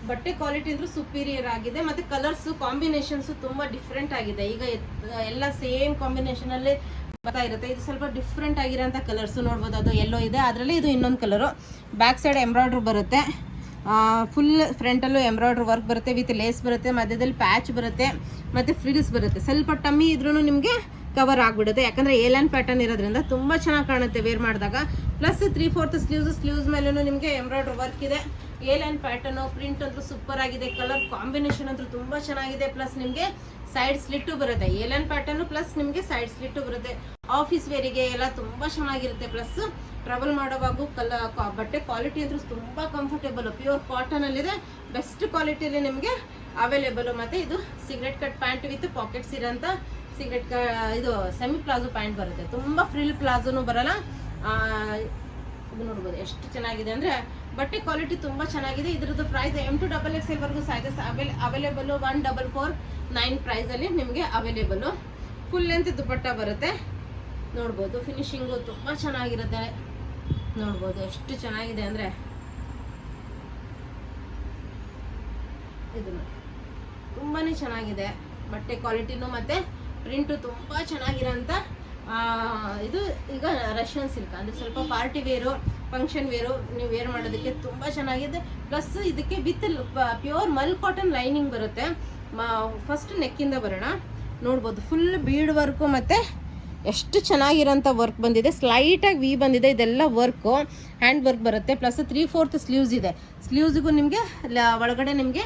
ಬಟ್ಟೆ ಕ್ವಾಲಿಟಿ ಅಂದ್ರೆ ಸುಪೀರಿಯರ್ ಆಗಿದೆ. ಮತ್ತು ಕಲರ್ಸು ಕಾಂಬಿನೇಷನ್ಸು ತುಂಬ ಡಿಫ್ರೆಂಟ್ ಆಗಿದೆ. ಈಗ ಎಲ್ಲ ಸೇಮ್ ಕಾಂಬಿನೇಷನಲ್ಲಿ ಬರ್ತಾ ಇರುತ್ತೆ. ಇದು ಸ್ವಲ್ಪ ಡಿಫ್ರೆಂಟ್ ಆಗಿರೋಂಥ ಕಲರ್ಸು ನೋಡ್ಬೋದು. ಅದು ಎಲ್ಲೋ ಇದೆ, ಅದರಲ್ಲಿ ಇದು ಇನ್ನೊಂದು ಕಲರು. ಬ್ಯಾಕ್ ಸೈಡ್ ಎಂಬ್ರಾಯ್ಡ್ರಿ ಬರುತ್ತೆ, ಫುಲ್ ಫ್ರಂಟಲ್ಲೂ ಎಂಬ್ರಾಯ್ಡ್ರಿ ವರ್ಕ್ ಬರುತ್ತೆ, ವಿತ್ ಲೇಸ್ ಬರುತ್ತೆ, ಮಧ್ಯದಲ್ಲಿ ಪ್ಯಾಚ್ ಬರುತ್ತೆ, ಮತ್ತು ಫ್ರಿಲ್ಸ್ ಬರುತ್ತೆ. ಸ್ವಲ್ಪ ಟಮ್ಮಿ ಇದ್ರೂ ನಿಮಗೆ ಕವರ್ ಆಗಿಬಿಡುತ್ತೆ, ಯಾಕಂದರೆ ಏಲೈನ್ ಪ್ಯಾಟರ್ನ್ ಇರೋದ್ರಿಂದ ತುಂಬ ಚೆನ್ನಾಗಿ ಕಾಣುತ್ತೆ ವೇರ್ ಮಾಡಿದಾಗ. ಪ್ಲಸ್ 3/4 ಸ್ಲೀವ್ಸ್ ಮೇಲೂ ನಿಮಗೆ ಎಂಬ್ರಾಯ್ಡ್ರಿ ವರ್ಕ್ ಇದೆ. ಏಲೈನ್ ಪ್ಯಾಟರ್ನು ಪ್ರಿಂಟ್ ಅಂತೂ ಸೂಪರ್ ಆಗಿದೆ. ಕಲರ್ ಕಾಂಬಿನೇಷನ್ ಅಂತೂ ತುಂಬ ಚೆನ್ನಾಗಿದೆ. ಪ್ಲಸ್ ನಿಮಗೆ ಸೈಡ್ ಸ್ಲಿಟ್ಟು ಬರುತ್ತೆ. ಏಲೈನ್ ಪ್ಯಾಟರ್ನು ಪ್ಲಸ್ ನಿಮಗೆ ಸೈಡ್ ಸ್ಲಿಟ್ಟು ಬರುತ್ತೆ. ಆಫೀಸ್ ವೇರಿಗೆ ಎಲ್ಲ ತುಂಬ ಚೆನ್ನಾಗಿರುತ್ತೆ. ಪ್ಲಸ್ ಟ್ರಾವೆಲ್ ಮಾಡೋವಾಗೂ ಬಟ್ಟೆ ಕ್ವಾಲಿಟಿ ಅಂತೂ ತುಂಬ ಕಂಫರ್ಟೇಬಲ್, ಪ್ಯೂರ್ ಕಾಟನಲ್ಲಿದೆ, ಬೆಸ್ಟ್ ಕ್ವಾಲಿಟಿಯಲ್ಲಿ ನಿಮಗೆ ಅವೈಲೇಬಲ್. ಮತ್ತು ಇದು cigarette cut pant with pockets ಇರೋಂಥ ಇದು ಸೆಮಿ ಪ್ಲಾಜೋ ಪ್ಯಾಂಟ್ ಬರುತ್ತೆ. ತುಂಬ ಫ್ರಿಲ್ ಪ್ಲಾಜೋನು ಬರಲ್ಲ. ಇದು ನೋಡ್ಬೋದು ಎಷ್ಟು ಚೆನ್ನಾಗಿದೆ ಅಂದರೆ ಬಟ್ಟೆ ಕ್ವಾಲಿಟಿ ತುಂಬ ಚೆನ್ನಾಗಿದೆ. ಇದ್ರದ್ದು ಪ್ರೈಸ್ M2XXL ವರೆಗೂ ಸೈಜಸ್ ಅವೈಲೇಬಲು. 1449 ಪ್ರೈಸಲ್ಲಿ ನಿಮಗೆ ಅವೈಲೇಬಲು. ಫುಲ್ ಲೆಂತ್ ದುಪ್ಪಟ್ಟ ಬರುತ್ತೆ ನೋಡ್ಬೋದು. ಫಿನಿಶಿಂಗು ತುಂಬ ಚೆನ್ನಾಗಿರುತ್ತೆ ನೋಡ್ಬೋದು. ಎಷ್ಟು ಚೆನ್ನಾಗಿದೆ ಅಂದರೆ ಇದು ನೋಡಿ, ತುಂಬಾ ಚೆನ್ನಾಗಿದೆ ಬಟ್ಟೆ ಕ್ವಾಲಿಟಿನೂ ಮತ್ತು ಪ್ರಿಂಟು ತುಂಬ ಚೆನ್ನಾಗಿರೋಂಥ ಇದು. ಈಗ ರಷ್ಯನ್ ಸಿಲ್ಕ್ ಅಂದರೆ ಸ್ವಲ್ಪ ಪಾರ್ಟಿ ವೇರು, ಫಂಕ್ಷನ್ ವೇರು ನೀವು ವೇರ್ ಮಾಡೋದಕ್ಕೆ ತುಂಬ ಚೆನ್ನಾಗಿದೆ. ಪ್ಲಸ್ ಇದಕ್ಕೆ with pure Mal cotton lining ಬರುತ್ತೆ. ಫಸ್ಟ್ ನೆಕ್ಕಿಂದ ಬರೋಣ ನೋಡ್ಬೋದು. ಫುಲ್ ಬೀಡ್ ವರ್ಕು ಮತ್ತು ಎಷ್ಟು ಚೆನ್ನಾಗಿರೋಂಥ ವರ್ಕ್ ಬಂದಿದೆ. ಸ್ಲೈಟಾಗಿ ವಿ ಬಂದಿದೆ. ಇದೆಲ್ಲ ವರ್ಕು ಹ್ಯಾಂಡ್ ವರ್ಕ್ ಬರುತ್ತೆ. ಪ್ಲಸ್ 3/4 ಸ್ಲೀವ್ಸ್ ಇದೆ. ಸ್ಲೀವ್ಸಿಗೂ ನಿಮಗೆ ಒಳಗಡೆ ನಿಮಗೆ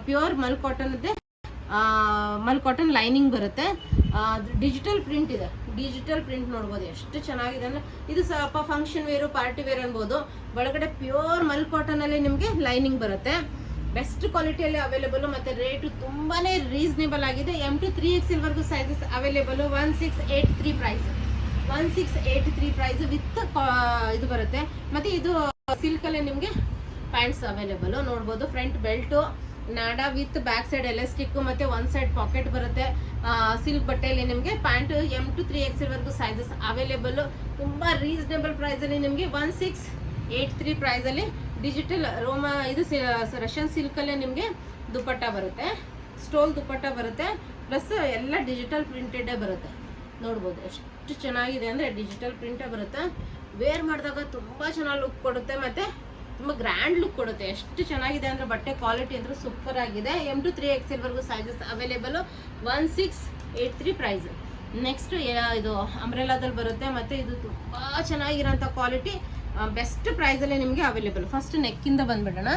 ಪ್ಯೂರ್ ಮಲ್ ಕಾಟನ್ ಇದೆ, ಮಲ್ ಕಾಟನ್ ಲೈನಿಂಗ್ ಬರುತ್ತೆ. ಡಿಜಿಟಲ್ ಪ್ರಿಂಟ್ ಇದೆ, ಡಿಜಿಟಲ್ ಪ್ರಿಂಟ್ ನೋಡ್ಬೋದು ಎಷ್ಟು ಚೆನ್ನಾಗಿದೆ ಅಂದರೆ. ಇದು ಸ್ವಲ್ಪ ಫಂಕ್ಷನ್ ವೇರು, ಪಾರ್ಟಿ ವೇರ್ ಅನ್ಬೋದು. ಒಳಗಡೆ ಪ್ಯೂರ್ ಮಲ್ ಕಾಟನಲ್ಲಿ ನಿಮಗೆ ಲೈನಿಂಗ್ ಬರುತ್ತೆ. ಬೆಸ್ಟ್ ಕ್ವಾಲಿಟಿಯಲ್ಲಿ ಅವೈಲೇಬಲು. ಮತ್ತು ರೇಟು ತುಂಬಾ ರೀಸನೇಬಲ್ ಆಗಿದೆ. M2XXL ವರೆಗೂ sizes available. 1683 price, 1683 price with ಇದು ಬರುತ್ತೆ. ಮತ್ತು ಇದು ಸಿಲ್ಕಲ್ಲೇ ನಿಮಗೆ ಪ್ಯಾಂಟ್ಸ್ ಅವೈಲೇಬಲು ನೋಡ್ಬೋದು. ಫ್ರಂಟ್ ಬೆಲ್ಟು ನಾಡಾ ವಿತ್ ಬ್ಯಾಕ್ ಸೈಡ್ ಎಲಾಸ್ಟಿಕ್ ಮತ್ತು ಒನ್ ಸೈಡ್ ಪಾಕೆಟ್ ಬರುತ್ತೆ. ಸಿಲ್ಕ್ ಬಟ್ಟೆಯಲ್ಲಿ ನಿಮಗೆ ಪ್ಯಾಂಟ್ M2XXL ವರೆಗೂ ಸೈಜಸ್ ಅವೈಲೇಬಲು. ತುಂಬ ರೀಸನೇಬಲ್ ಪ್ರೈಸಲ್ಲಿ ನಿಮಗೆ 1683 83 ಪ್ರೈಸಲ್ಲಿ ಡಿಜಿಟಲ್ ರೋಮಾ ಇದು ರಷ್ಯನ್ ಸಿಲ್ಕಲ್ಲೇ ನಿಮಗೆ ದುಪ್ಪಟ್ಟ ಬರುತ್ತೆ, ಸ್ಟೋಲ್ ದುಪ್ಪಟ್ಟ ಬರುತ್ತೆ, ಪ್ಲಸ್ ಎಲ್ಲ ಡಿಜಿಟಲ್ ಪ್ರಿಂಟೆಡೇ ಬರುತ್ತೆ. ನೋಡ್ಬೋದು ಎಷ್ಟು ಚೆನ್ನಾಗಿದೆ ಅಂದರೆ ಡಿಜಿಟಲ್ ಪ್ರಿಂಟೇ ಬರುತ್ತೆ. ವೇರ್ ಮಾಡಿದಾಗ ತುಂಬ ಚೆನ್ನಾಗಿ ಲುಕ್ ಕೊಡುತ್ತೆ ಮತ್ತು ತುಂಬ ಗ್ರ್ಯಾಂಡ್ ಲುಕ್ ಕೊಡುತ್ತೆ. ಎಷ್ಟು ಚೆನ್ನಾಗಿದೆ ಅಂದರೆ ಬಟ್ಟೆ ಕ್ವಾಲಿಟಿ ಅಂದರೆ ಸೂಪರ್ ಆಗಿದೆ. M to 3XL ವರೆಗೂ ಸೈಜಸ್ ಅವೈಲೇಬಲು. 1683 ಪ್ರೈಸ್. ನೆಕ್ಸ್ಟ್ ಇದು ಅಂಬ್ರೆಲಾದಲ್ಲಿ ಬರುತ್ತೆ ಮತ್ತು ಇದು ತುಂಬ ಚೆನ್ನಾಗಿರೋಂಥ ಕ್ವಾಲಿಟಿ, ಬೆಸ್ಟ್ ಪ್ರೈಸಲ್ಲೇ ನಿಮಗೆ ಅವೈಲೇಬಲ್. ಫಸ್ಟ್ ನೆಕ್ಕಿಂದ ಬಂದುಬಿಡೋಣ.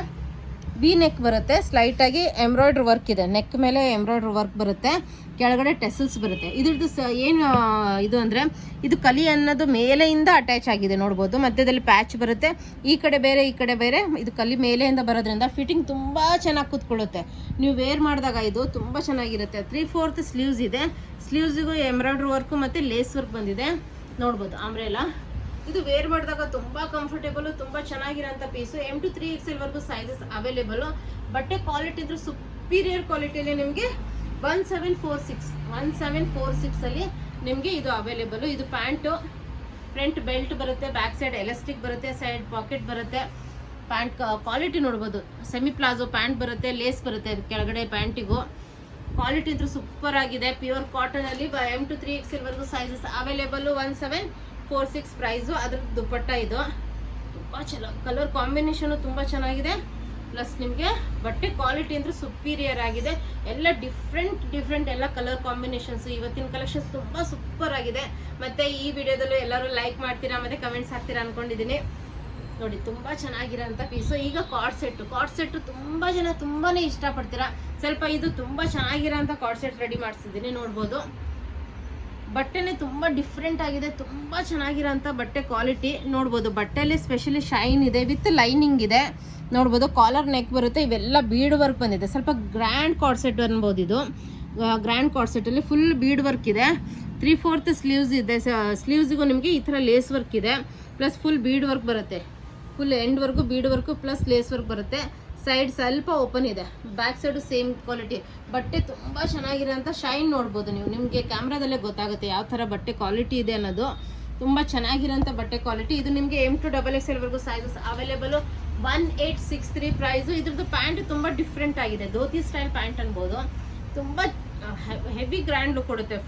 ವಿ ನೆಕ್ ಬರುತ್ತೆ, ಸ್ಲೈಟಾಗಿ ಎಂಬ್ರಾಯ್ಡ್ರಿ ವರ್ಕ್ ಇದೆ, ನೆಕ್ ಮೇಲೆ ಎಂಬ್ರಾಯ್ಡ್ರಿ ವರ್ಕ್ ಬರುತ್ತೆ, ಕೆಳಗಡೆ ಟೆಸಲ್ಸ್ ಬರುತ್ತೆ. ಇದ್ರದ್ದು ಏನು ಇದು ಅಂದರೆ ಇದು ಕಲಿ ಅನ್ನೋದು ಮೇಲೆಯಿಂದ ಅಟ್ಯಾಚ್ ಆಗಿದೆ ನೋಡ್ಬೋದು. ಮಧ್ಯದಲ್ಲಿ ಪ್ಯಾಚ್ ಬರುತ್ತೆ, ಈ ಕಡೆ ಬೇರೆ ಈ ಕಡೆ ಬೇರೆ. ಇದು ಕಲಿ ಮೇಲೆಯಿಂದ ಬರೋದ್ರಿಂದ ಫಿಟ್ಟಿಂಗ್ ತುಂಬ ಚೆನ್ನಾಗಿ ಕೂತ್ಕೊಳ್ಳುತ್ತೆ. ನೀವು ವೇರ್ ಮಾಡಿದಾಗ ಇದು ತುಂಬ ಚೆನ್ನಾಗಿರುತ್ತೆ. 3/4 ಸ್ಲೀವ್ಸ್ ಇದೆ, ಸ್ಲೀವ್ಸಿಗೂ ಎಂಬ್ರಾಯ್ಡ್ರಿ ವರ್ಕು ಮತ್ತು ಲೇಸ್ ವರ್ಕ್ ಬಂದಿದೆ ನೋಡ್ಬೋದು. ಅಂಬ್ರೆಲಾ ಇದು ವೇರ್ ಮಾಡಿದಾಗ ತುಂಬ ಕಂಫರ್ಟೇಬಲು, ತುಂಬ ಚೆನ್ನಾಗಿರೋಂಥ ಪೀಸು. M to 3XL ವರೆಗೂ ಸೈಜಸ್ ಅವೈಲೇಬಲು. ಬಟ್ಟೆ ಕ್ವಾಲಿಟಿ ಇದ್ರೂ ಸುಪೀರಿಯರ್ ಕ್ವಾಲಿಟಿಯಲ್ಲಿ ನಿಮಗೆ 1746 ಅಲ್ಲಿ ನಿಮಗೆ ಇದು ಅವೈಲೇಬಲು. ಇದು ಪ್ಯಾಂಟು, ಫ್ರಂಟ್ ಬೆಲ್ಟ್ ಬರುತ್ತೆ, ಬ್ಯಾಕ್ ಸೈಡ್ ಎಲಾಸ್ಟಿಕ್ ಬರುತ್ತೆ, ಸೈಡ್ ಪಾಕೆಟ್ ಬರುತ್ತೆ. ಪ್ಯಾಂಟ್ ಕ್ವಾಲಿಟಿ ನೋಡ್ಬೋದು, ಸೆಮಿ ಪ್ಲಾಜೋ ಪ್ಯಾಂಟ್ ಬರುತ್ತೆ, ಲೇಸ್ ಬರುತ್ತೆ ಕೆಳಗಡೆ ಪ್ಯಾಂಟಿಗೂ. ಕ್ವಾಲಿಟಿ ಇದ್ರೂ ಸೂಪರ್ ಆಗಿದೆ. ಪ್ಯೂರ್ ಕಾಟನಲ್ಲಿ M to 3XL ವರೆಗೂ ಸೈಜಸ್ ಅವೈಲೇಬಲು. 1746 ಪ್ರೈಸು. ಅದ್ರ ದುಪ್ಪಟ್ಟ ಇದು ತುಂಬ ಚೆನ್ನಾಗಿ, ಕಲರ್ ಕಾಂಬಿನೇಷನು ತುಂಬ ಚೆನ್ನಾಗಿದೆ. ಪ್ಲಸ್ ನಿಮಗೆ ಬಟ್ಟೆ ಕ್ವಾಲಿಟಿ ಅಂದರೆ ಸುಪೀರಿಯರ್ ಆಗಿದೆ. ಎಲ್ಲ ಡಿಫ್ರೆಂಟ್ ಎಲ್ಲ ಕಲರ್ ಕಾಂಬಿನೇಷನ್ಸು. ಇವತ್ತಿನ ಕಲೆಕ್ಷನ್ಸ್ ತುಂಬ ಸೂಪರ್ ಆಗಿದೆ. ಮತ್ತು ಈ ವಿಡಿಯೋದಲ್ಲೂ ಎಲ್ಲರೂ ಲೈಕ್ ಮಾಡ್ತೀರಾ ಮತ್ತು ಕಮೆಂಟ್ಸ್ ಹಾಕ್ತೀರಾ ಅಂದ್ಕೊಂಡಿದ್ದೀನಿ. ನೋಡಿ ತುಂಬ ಚೆನ್ನಾಗಿರೋಂಥ ಪೀಸು. ಈಗ ಕಾರ್ಡ್ ಸೆಟ್ಟು ತುಂಬ ಜನ ತುಂಬಾ ಇಷ್ಟಪಡ್ತೀರಾ. ಸ್ವಲ್ಪ ಇದು ತುಂಬ ಚೆನ್ನಾಗಿರೋಂಥ ಕಾರ್ಡ್ ಸೆಟ್ ರೆಡಿ ಮಾಡಿಸಿದ್ದೀನಿ ನೋಡ್ಬೋದು. ಬಟ್ಟೆನೇ ತುಂಬ ಡಿಫ್ರೆಂಟ್ ಆಗಿದೆ, ತುಂಬ ಚೆನ್ನಾಗಿರೋಂಥ ಬಟ್ಟೆ ಕ್ವಾಲಿಟಿ ನೋಡ್ಬೋದು. ಬಟ್ಟೆಯಲ್ಲಿ ಸ್ಪೆಷಲಿ ಶೈನ್ ಇದೆ, ವಿತ್ ಲೈನಿಂಗ್ ಇದೆ ನೋಡ್ಬೋದು. ಕಾಲರ್ ನೆಕ್ ಬರುತ್ತೆ, ಇವೆಲ್ಲ ಬೀಡ್ ವರ್ಕ್ ಬಂದಿದೆ. ಸ್ವಲ್ಪ ಗ್ರ್ಯಾಂಡ್ ಕಾರ್ಡ್ ಸೆಟ್ ಅನ್ಬೋದು. ಇದು ಗ್ರ್ಯಾಂಡ್ ಕಾರ್ಡ್ ಸೆಟ್ಟಲ್ಲಿ ಫುಲ್ ಬೀಡ್ ವರ್ಕ್ ಇದೆ. 3/4 ಸ್ಲೀವ್ಸ್ ಇದೆ, ಸ್ಲೀವ್ಸಿಗೂ ನಿಮಗೆ ಈ ಥರ ಲೇಸ್ ವರ್ಕ್ ಇದೆ, ಪ್ಲಸ್ ಫುಲ್ ಬೀಡ್ ವರ್ಕ್ ಬರುತ್ತೆ. ಫುಲ್ ಎಂಡ್ವರೆಗೂ bead work plus lace work ಬರುತ್ತೆ. ಸೈಡ್ ಸ್ವಲ್ಪ ಓಪನ್ ಇದೆ, ಬ್ಯಾಕ್ ಸೈಡು ಸೇಮ್ ಕ್ವಾಲಿಟಿ. ಬಟ್ಟೆ ತುಂಬ ಚೆನ್ನಾಗಿರೋಂಥ ಶೈನ್ ನೋಡ್ಬೋದು ನೀವು. ನಿಮಗೆ ಕ್ಯಾಮ್ರಾದಲ್ಲೇ ಗೊತ್ತಾಗುತ್ತೆ ಯಾವ ಥರ ಬಟ್ಟೆ ಕ್ವಾಲಿಟಿ ಇದೆ ಅನ್ನೋದು. ತುಂಬ ಚೆನ್ನಾಗಿರೋಂಥ ಬಟ್ಟೆ ಕ್ವಾಲಿಟಿ. ಇದು ನಿಮಗೆ M to XXL ವರೆಗೂ ಸೈಜಸ್ ಅವೈಲೇಬಲು. 1863 ಪ್ರೈಸು. ಇದ್ರದ್ದು ಪ್ಯಾಂಟ್ ತುಂಬ ಡಿಫ್ರೆಂಟ್ ಆಗಿದೆ, ಧೋತಿ ಸ್ಟೈಲ್ ಪ್ಯಾಂಟ್ ಅನ್ಬೋದು. ತುಂಬ ಹೆವಿ ಗ್ರ್ಯಾಂಡ್ ಲುಕ್ ಕೊಡುತ್ತೆ.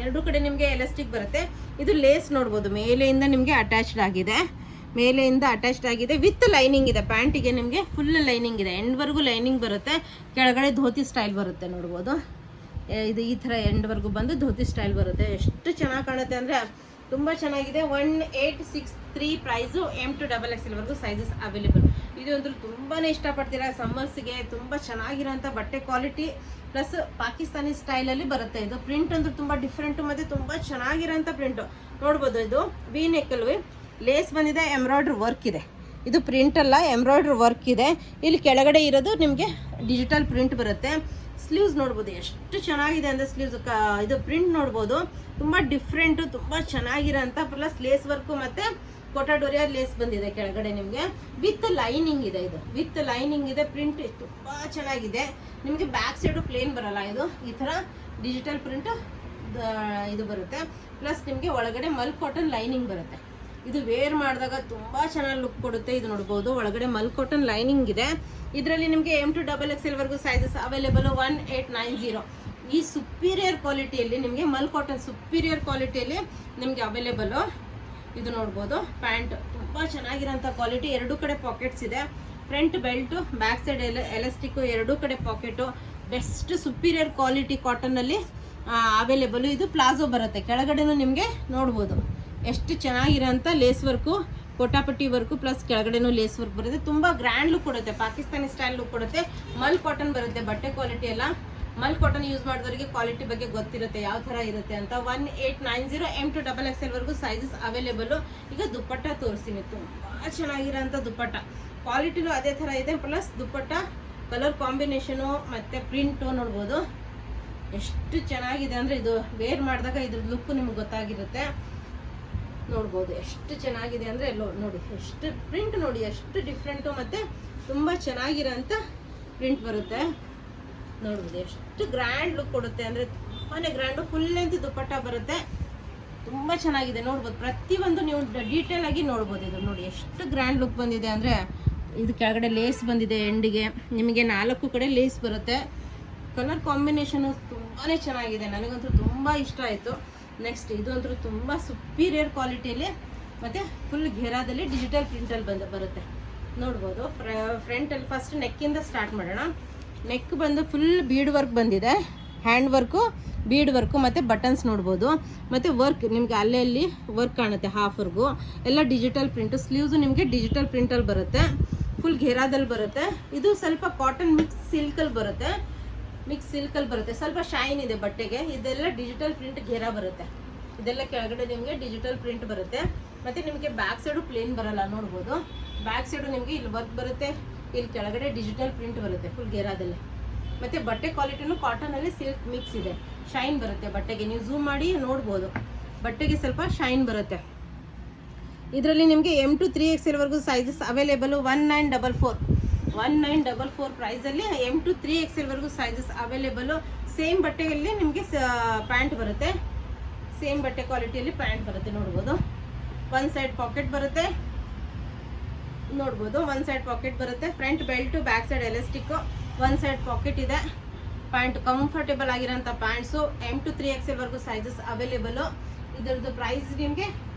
ಎರಡು ಕಡೆ ನಿಮಗೆ ಎಲಾಸ್ಟಿಕ್ ಬರುತ್ತೆ. ಇದು ಲೇಸ್ ನೋಡ್ಬೋದು, ಮೇಲೆಯಿಂದ ನಿಮಗೆ ಅಟ್ಯಾಚ್ಡ್ ಆಗಿದೆ, ವಿತ್ ಲೈನಿಂಗ್ ಇದೆ. ಪ್ಯಾಂಟಿಗೆ ನಿಮಗೆ ಫುಲ್ ಲೈನಿಂಗ್ ಇದೆ, ಎಂಡ್ವರೆಗೂ ಲೈನಿಂಗ್ ಬರುತ್ತೆ. ಕೆಳಗಡೆ ಧೋತಿ ಸ್ಟೈಲ್ ಬರುತ್ತೆ ನೋಡ್ಬೋದು. ಇದು ಈ ಥರ ಎಂಡ್ವರೆಗೂ ಬಂದು ಧೋತಿ ಸ್ಟೈಲ್ ಬರುತ್ತೆ. ಎಷ್ಟು ಚೆನ್ನಾಗಿ ಕಾಣುತ್ತೆ ಅಂದರೆ ತುಂಬ ಚೆನ್ನಾಗಿದೆ. 1863 ಪ್ರೈಸು. M to XXL ವರೆಗೂ ಸೈಜಸ್ ಅವೈಲೇಬಲ್. ಇದು ಅಂದ್ರೆ ತುಂಬಾ ಇಷ್ಟಪಡ್ತೀರಾ ಸಮ್ಮರ್ಸ್ಗೆ. ತುಂಬ ಚೆನ್ನಾಗಿರೋಂಥ ಬಟ್ಟೆ ಕ್ವಾಲಿಟಿ, ಪ್ಲಸ್ ಪಾಕಿಸ್ತಾನಿ ಸ್ಟೈಲಲ್ಲಿ ಬರುತ್ತೆ. ಇದು ಪ್ರಿಂಟ್ ಅಂದ್ರೆ ತುಂಬ ಡಿಫ್ರೆಂಟು ಮತ್ತು ತುಂಬ ಚೆನ್ನಾಗಿರೋಂಥ ಪ್ರಿಂಟು ನೋಡ್ಬೋದು. ಇದು ವಿ ನೆಕ್ಕಲ್ವಿ ಲೇಸ್ ಬಂದಿದೆ, ಎಂಬ್ರಾಯ್ಡ್ರಿ ವರ್ಕ್ ಇದೆ. ಇದು ಪ್ರಿಂಟ್ ಅಲ್ಲ, ಎಂಬ್ರಾಯ್ಡ್ರಿ ವರ್ಕ್ ಇದೆ. ಇಲ್ಲಿ ಕೆಳಗಡೆ ಇರೋದು ನಿಮಗೆ ಡಿಜಿಟಲ್ ಪ್ರಿಂಟ್ ಬರುತ್ತೆ. ಸ್ಲೀವ್ಸ್ ನೋಡ್ಬೋದು ಎಷ್ಟು ಚೆನ್ನಾಗಿದೆ ಅಂದರೆ ಸ್ಲೀವ್ಸ್ ಇದು ಪ್ರಿಂಟ್ ನೋಡ್ಬೋದು. ತುಂಬ ಡಿಫ್ರೆಂಟು, ತುಂಬ ಚೆನ್ನಾಗಿರೋಂಥ ಪ್ಲಸ್ ಲೇಸ್ ವರ್ಕು ಮತ್ತು ಕೊಟಾಡೋರಿಯಾ ಲೇಸ್ ಬಂದಿದೆ ಕೆಳಗಡೆ ನಿಮಗೆ. ವಿತ್ ಲೈನಿಂಗ್ ಇದೆ, ಇದು ವಿತ್ ಲೈನಿಂಗ್ ಇದೆ. ಪ್ರಿಂಟ್ ತುಂಬ ಚೆನ್ನಾಗಿದೆ. ನಿಮಗೆ ಬ್ಯಾಕ್ ಸೈಡು ಪ್ಲೇನ್ ಬರಲ್ಲ, ಇದು ಈ ಥರ ಡಿಜಿಟಲ್ ಪ್ರಿಂಟ್ ಇದು ಬರುತ್ತೆ. ಪ್ಲಸ್ ನಿಮಗೆ ಒಳಗಡೆ ಮಲ್ ಕಾಟನ್ ಲೈನಿಂಗ್ ಬರುತ್ತೆ. ಇದು ವೇರ್ ಮಾಡಿದಾಗ ತುಂಬ ಚೆನ್ನಾಗಿ ಲುಕ್ ಕೊಡುತ್ತೆ. ಇದು ನೋಡ್ಬೋದು, ಒಳಗಡೆ ಮಲ್ ಕಾಟನ್ ಲೈನಿಂಗ್ ಇದೆ. ಇದರಲ್ಲಿ ನಿಮಗೆ M to XXL ವರೆಗೂ ಸೈಜಸ್ ಅವೈಲೇಬಲ್. 1890. ಈ ಸುಪೀರಿಯರ್ ಕ್ವಾಲಿಟಿಯಲ್ಲಿ ನಿಮಗೆ ಮಲ್ ಕಾಟನ್ ಸುಪೀರಿಯರ್ ಕ್ವಾಲಿಟಿಯಲ್ಲಿ ನಿಮಗೆ ಅವೈಲೇಬಲು. ಇದು ನೋಡ್ಬೋದು, ಪ್ಯಾಂಟ್ ತುಂಬ ಚೆನ್ನಾಗಿರೋಂಥ ಕ್ವಾಲಿಟಿ. ಎರಡೂ ಕಡೆ ಪಾಕೆಟ್ಸ್ ಇದೆ, front belt, back side elastic, ಎರಡೂ ಕಡೆ ಪಾಕೆಟು. ಬೆಸ್ಟ್ ಸುಪೀರಿಯರ್ ಕ್ವಾಲಿಟಿ ಕಾಟನ್ನಲ್ಲಿ ಅವೈಲೇಬಲು. ಇದು ಪ್ಲಾಜೋ ಬರುತ್ತೆ, ಕೆಳಗಡೆನೂ ನಿಮಗೆ ನೋಡ್ಬೋದು ಎಷ್ಟು ಚೆನ್ನಾಗಿರೋಂಥ lace work, Kota patti work, plus ಕೆಳಗಡೆನೂ ಲೇಸ್ ವರ್ಕ್ ಬರುತ್ತೆ. ತುಂಬ ಗ್ರ್ಯಾಂಡ್ ಲುಕ್ ಕೊಡುತ್ತೆ, ಪಾಕಿಸ್ತಾನಿ ಸ್ಟೈಲ್ ಲುಕ್ ಕೊಡುತ್ತೆ. ಮಲ್ ಕಾಟನ್ ಬರುತ್ತೆ ಬಟ್ಟೆ ಕ್ವಾಲಿಟಿ ಎಲ್ಲ. ಮಲ್ ಕಾಟನ್ ಯೂಸ್ ಮಾಡಿದವರಿಗೆ ಕ್ವಾಲಿಟಿ ಬಗ್ಗೆ ಗೊತ್ತಿರುತ್ತೆ ಯಾವ ಥರ ಇರುತ್ತೆ ಅಂತ. 1890. M to XXL ವರೆಗೂ ಸೈಜಸ್ ಅವೈಲೇಬಲು. ಈಗ ದುಪ್ಪಟ್ಟ ತೋರಿಸ್ತೀನಿ. ತುಂಬ ಚೆನ್ನಾಗಿರೋಂಥ ದುಪ್ಪಟ್ಟ ಕ್ವಾಲಿಟಿನೂ ಅದೇ ಥರ ಇದೆ. ಪ್ಲಸ್ ದುಪ್ಪಟ್ಟ ಕಲರ್ ಕಾಂಬಿನೇಷನು ಮತ್ತು ಪ್ರಿಂಟು ನೋಡ್ಬೋದು ಎಷ್ಟು ಚೆನ್ನಾಗಿದೆ ಅಂದರೆ. ಇದು ವೇರ್ ಮಾಡಿದಾಗ ಇದ್ರ ಲುಕ್ ನಿಮ್ಗೆ ಗೊತ್ತಾಗಿರುತ್ತೆ ನೋಡ್ಬೋದು. ಎಷ್ಟು ಚೆನ್ನಾಗಿದೆ ಅಂದರೆ ನೋಡಿ, ಎಷ್ಟು ಪ್ರಿಂಟ್ ನೋಡಿ, ಎಷ್ಟು ಡಿಫ್ರೆಂಟು ಮತ್ತು ತುಂಬ ಚೆನ್ನಾಗಿರೋಂಥ ಪ್ರಿಂಟ್ ಬರುತ್ತೆ ನೋಡ್ಬೋದು. ಎಷ್ಟು ಗ್ರ್ಯಾಂಡ್ ಲುಕ್ ಕೊಡುತ್ತೆ ಅಂದರೆ ತುಂಬಾ ಗ್ರ್ಯಾಂಡು. ಫುಲ್ ಲೆಂತ್ ದುಪ್ಪಟ್ಟ ಬರುತ್ತೆ. ತುಂಬ ಚೆನ್ನಾಗಿದೆ ನೋಡ್ಬೋದು. ಪ್ರತಿಯೊಂದು ನೀವು ಡೀಟೇಲ್ ಆಗಿ ನೋಡ್ಬೋದು. ಇದು ನೋಡಿ ಎಷ್ಟು ಗ್ರ್ಯಾಂಡ್ ಲುಕ್ ಬಂದಿದೆ ಅಂದರೆ, ಇದು ಕೆಳಗಡೆ ಲೇಸ್ ಬಂದಿದೆ ಎಂಡಿಗೆ, ನಿಮಗೆ 4 ಕಡೆ ಲೇಸ್ ಬರುತ್ತೆ. ಕಲರ್ ಕಾಂಬಿನೇಷನು ತುಂಬಾ ಚೆನ್ನಾಗಿದೆ, ನನಗಂತೂ ತುಂಬ ಇಷ್ಟ ಆಯಿತು. ನೆಕ್ಸ್ಟ್ ಇದು ಅಂತೂ ತುಂಬ ಸುಪೀರಿಯರ್ ಕ್ವಾಲಿಟಿಯಲ್ಲಿ ಮತ್ತು ಫುಲ್ ಘೇರಾದಲ್ಲಿ ಡಿಜಿಟಲ್ ಪ್ರಿಂಟಲ್ಲಿ ಬರುತ್ತೆ ನೋಡ್ಬೋದು. ಫ್ರಂಟಲ್ಲಿ ಫಸ್ಟ್ ನೆಕ್ಕಿಂದ ಸ್ಟಾರ್ಟ್ ಮಾಡೋಣ. ನೆಕ್ ಬಂದು ಫುಲ್ ಬೀಡ್ ವರ್ಕ್ ಬಂದಿದೆ, ಹ್ಯಾಂಡ್ ವರ್ಕು, ಬೀಡ್ ವರ್ಕು ಮತ್ತು ಬಟನ್ಸ್ ನೋಡ್ಬೋದು. ಮತ್ತು ವರ್ಕ್ ನಿಮಗೆ ಅಲ್ಲಿ ವರ್ಕ್ ಕಾಣುತ್ತೆ ಹಾಫ್ವರ್ಗು, ಎಲ್ಲ ಡಿಜಿಟಲ್ ಪ್ರಿಂಟು. ಸ್ಲೀವ್ಸು ನಿಮಗೆ ಡಿಜಿಟಲ್ ಪ್ರಿಂಟಲ್ಲಿ ಬರುತ್ತೆ, ಫುಲ್ ಘೇರಾದಲ್ಲಿ ಬರುತ್ತೆ. ಇದು ಸ್ವಲ್ಪ ಕಾಟನ್ ಮಿಕ್ಸ್ ಸಿಲ್ಕಲ್ಲಿ ಬರುತ್ತೆ, ಸ್ವಲ್ಪ ಶೈನ್ ಇದೆ ಬಟ್ಟೆಗೆ. ಇದೆಲ್ಲ ಡಿಜಿಟಲ್ ಪ್ರಿಂಟ್ ಘೇರಾ ಬರುತ್ತೆ, ಇದೆಲ್ಲ ಕೆಳಗಡೆ ನಿಮಗೆ ಡಿಜಿಟಲ್ ಪ್ರಿಂಟ್ ಬರುತ್ತೆ. ಮತ್ತು ನಿಮಗೆ ಬ್ಯಾಕ್ ಸೈಡು ಪ್ಲೇನ್ ಬರಲ್ಲ ನೋಡ್ಬೋದು. ಬ್ಯಾಕ್ ಸೈಡು ನಿಮಗೆ ಇಲ್ಲಿ ವರ್ಕ್ ಬರುತ್ತೆ, ಇಲ್ಲಿ ಕೆಳಗಡೆ ಡಿಜಿಟಲ್ ಪ್ರಿಂಟ್ ಬರುತ್ತೆ ಫುಲ್ ಘೇರಾದಲ್ಲಿ. ಮತ್ತು ಬಟ್ಟೆ ಕ್ವಾಲಿಟಿನೂ ಕಾಟನಲ್ಲಿ ಸಿಲ್ಕ್ ಮಿಕ್ಸ್ ಇದೆ, ಶೈನ್ ಬರುತ್ತೆ ಬಟ್ಟೆಗೆ. ನೀವು ಝೂಮ್ ಮಾಡಿ ನೋಡ್ಬೋದು, ಬಟ್ಟೆಗೆ ಸ್ವಲ್ಪ ಶೈನ್ ಬರುತ್ತೆ. ಇದರಲ್ಲಿ ನಿಮಗೆ M to 3XL sizes available. 1944 ಪ್ರೈಸಲ್ಲಿ M to 3XL sizes available. Same ಬಟ್ಟೆಯಲ್ಲಿ ನಿಮಗೆ ಪ್ಯಾಂಟ್ ಬರುತ್ತೆ, ಸೇಮ್ ಬಟ್ಟೆ ಕ್ವಾಲಿಟಿಯಲ್ಲಿ ಪ್ಯಾಂಟ್ ಬರುತ್ತೆ ನೋಡ್ಬೋದು. ಒನ್ ಸೈಡ್ ಪಾಕೆಟ್ ಬರುತ್ತೆ ನೋಡ್ಬೋದು, ಒನ್ ಸೈಡ್ ಪಾಕೆಟ್ ಬರುತ್ತೆ. Front belt, back side elastic, one side pocket ಇದೆ. ಪ್ಯಾಂಟ್ ಕಂಫರ್ಟೇಬಲ್ ಆಗಿರೋಂಥ pants M to 3XL sizes available. ಇದರದ್ದು ಪ್ರೈಸ್ ನಿಮಗೆ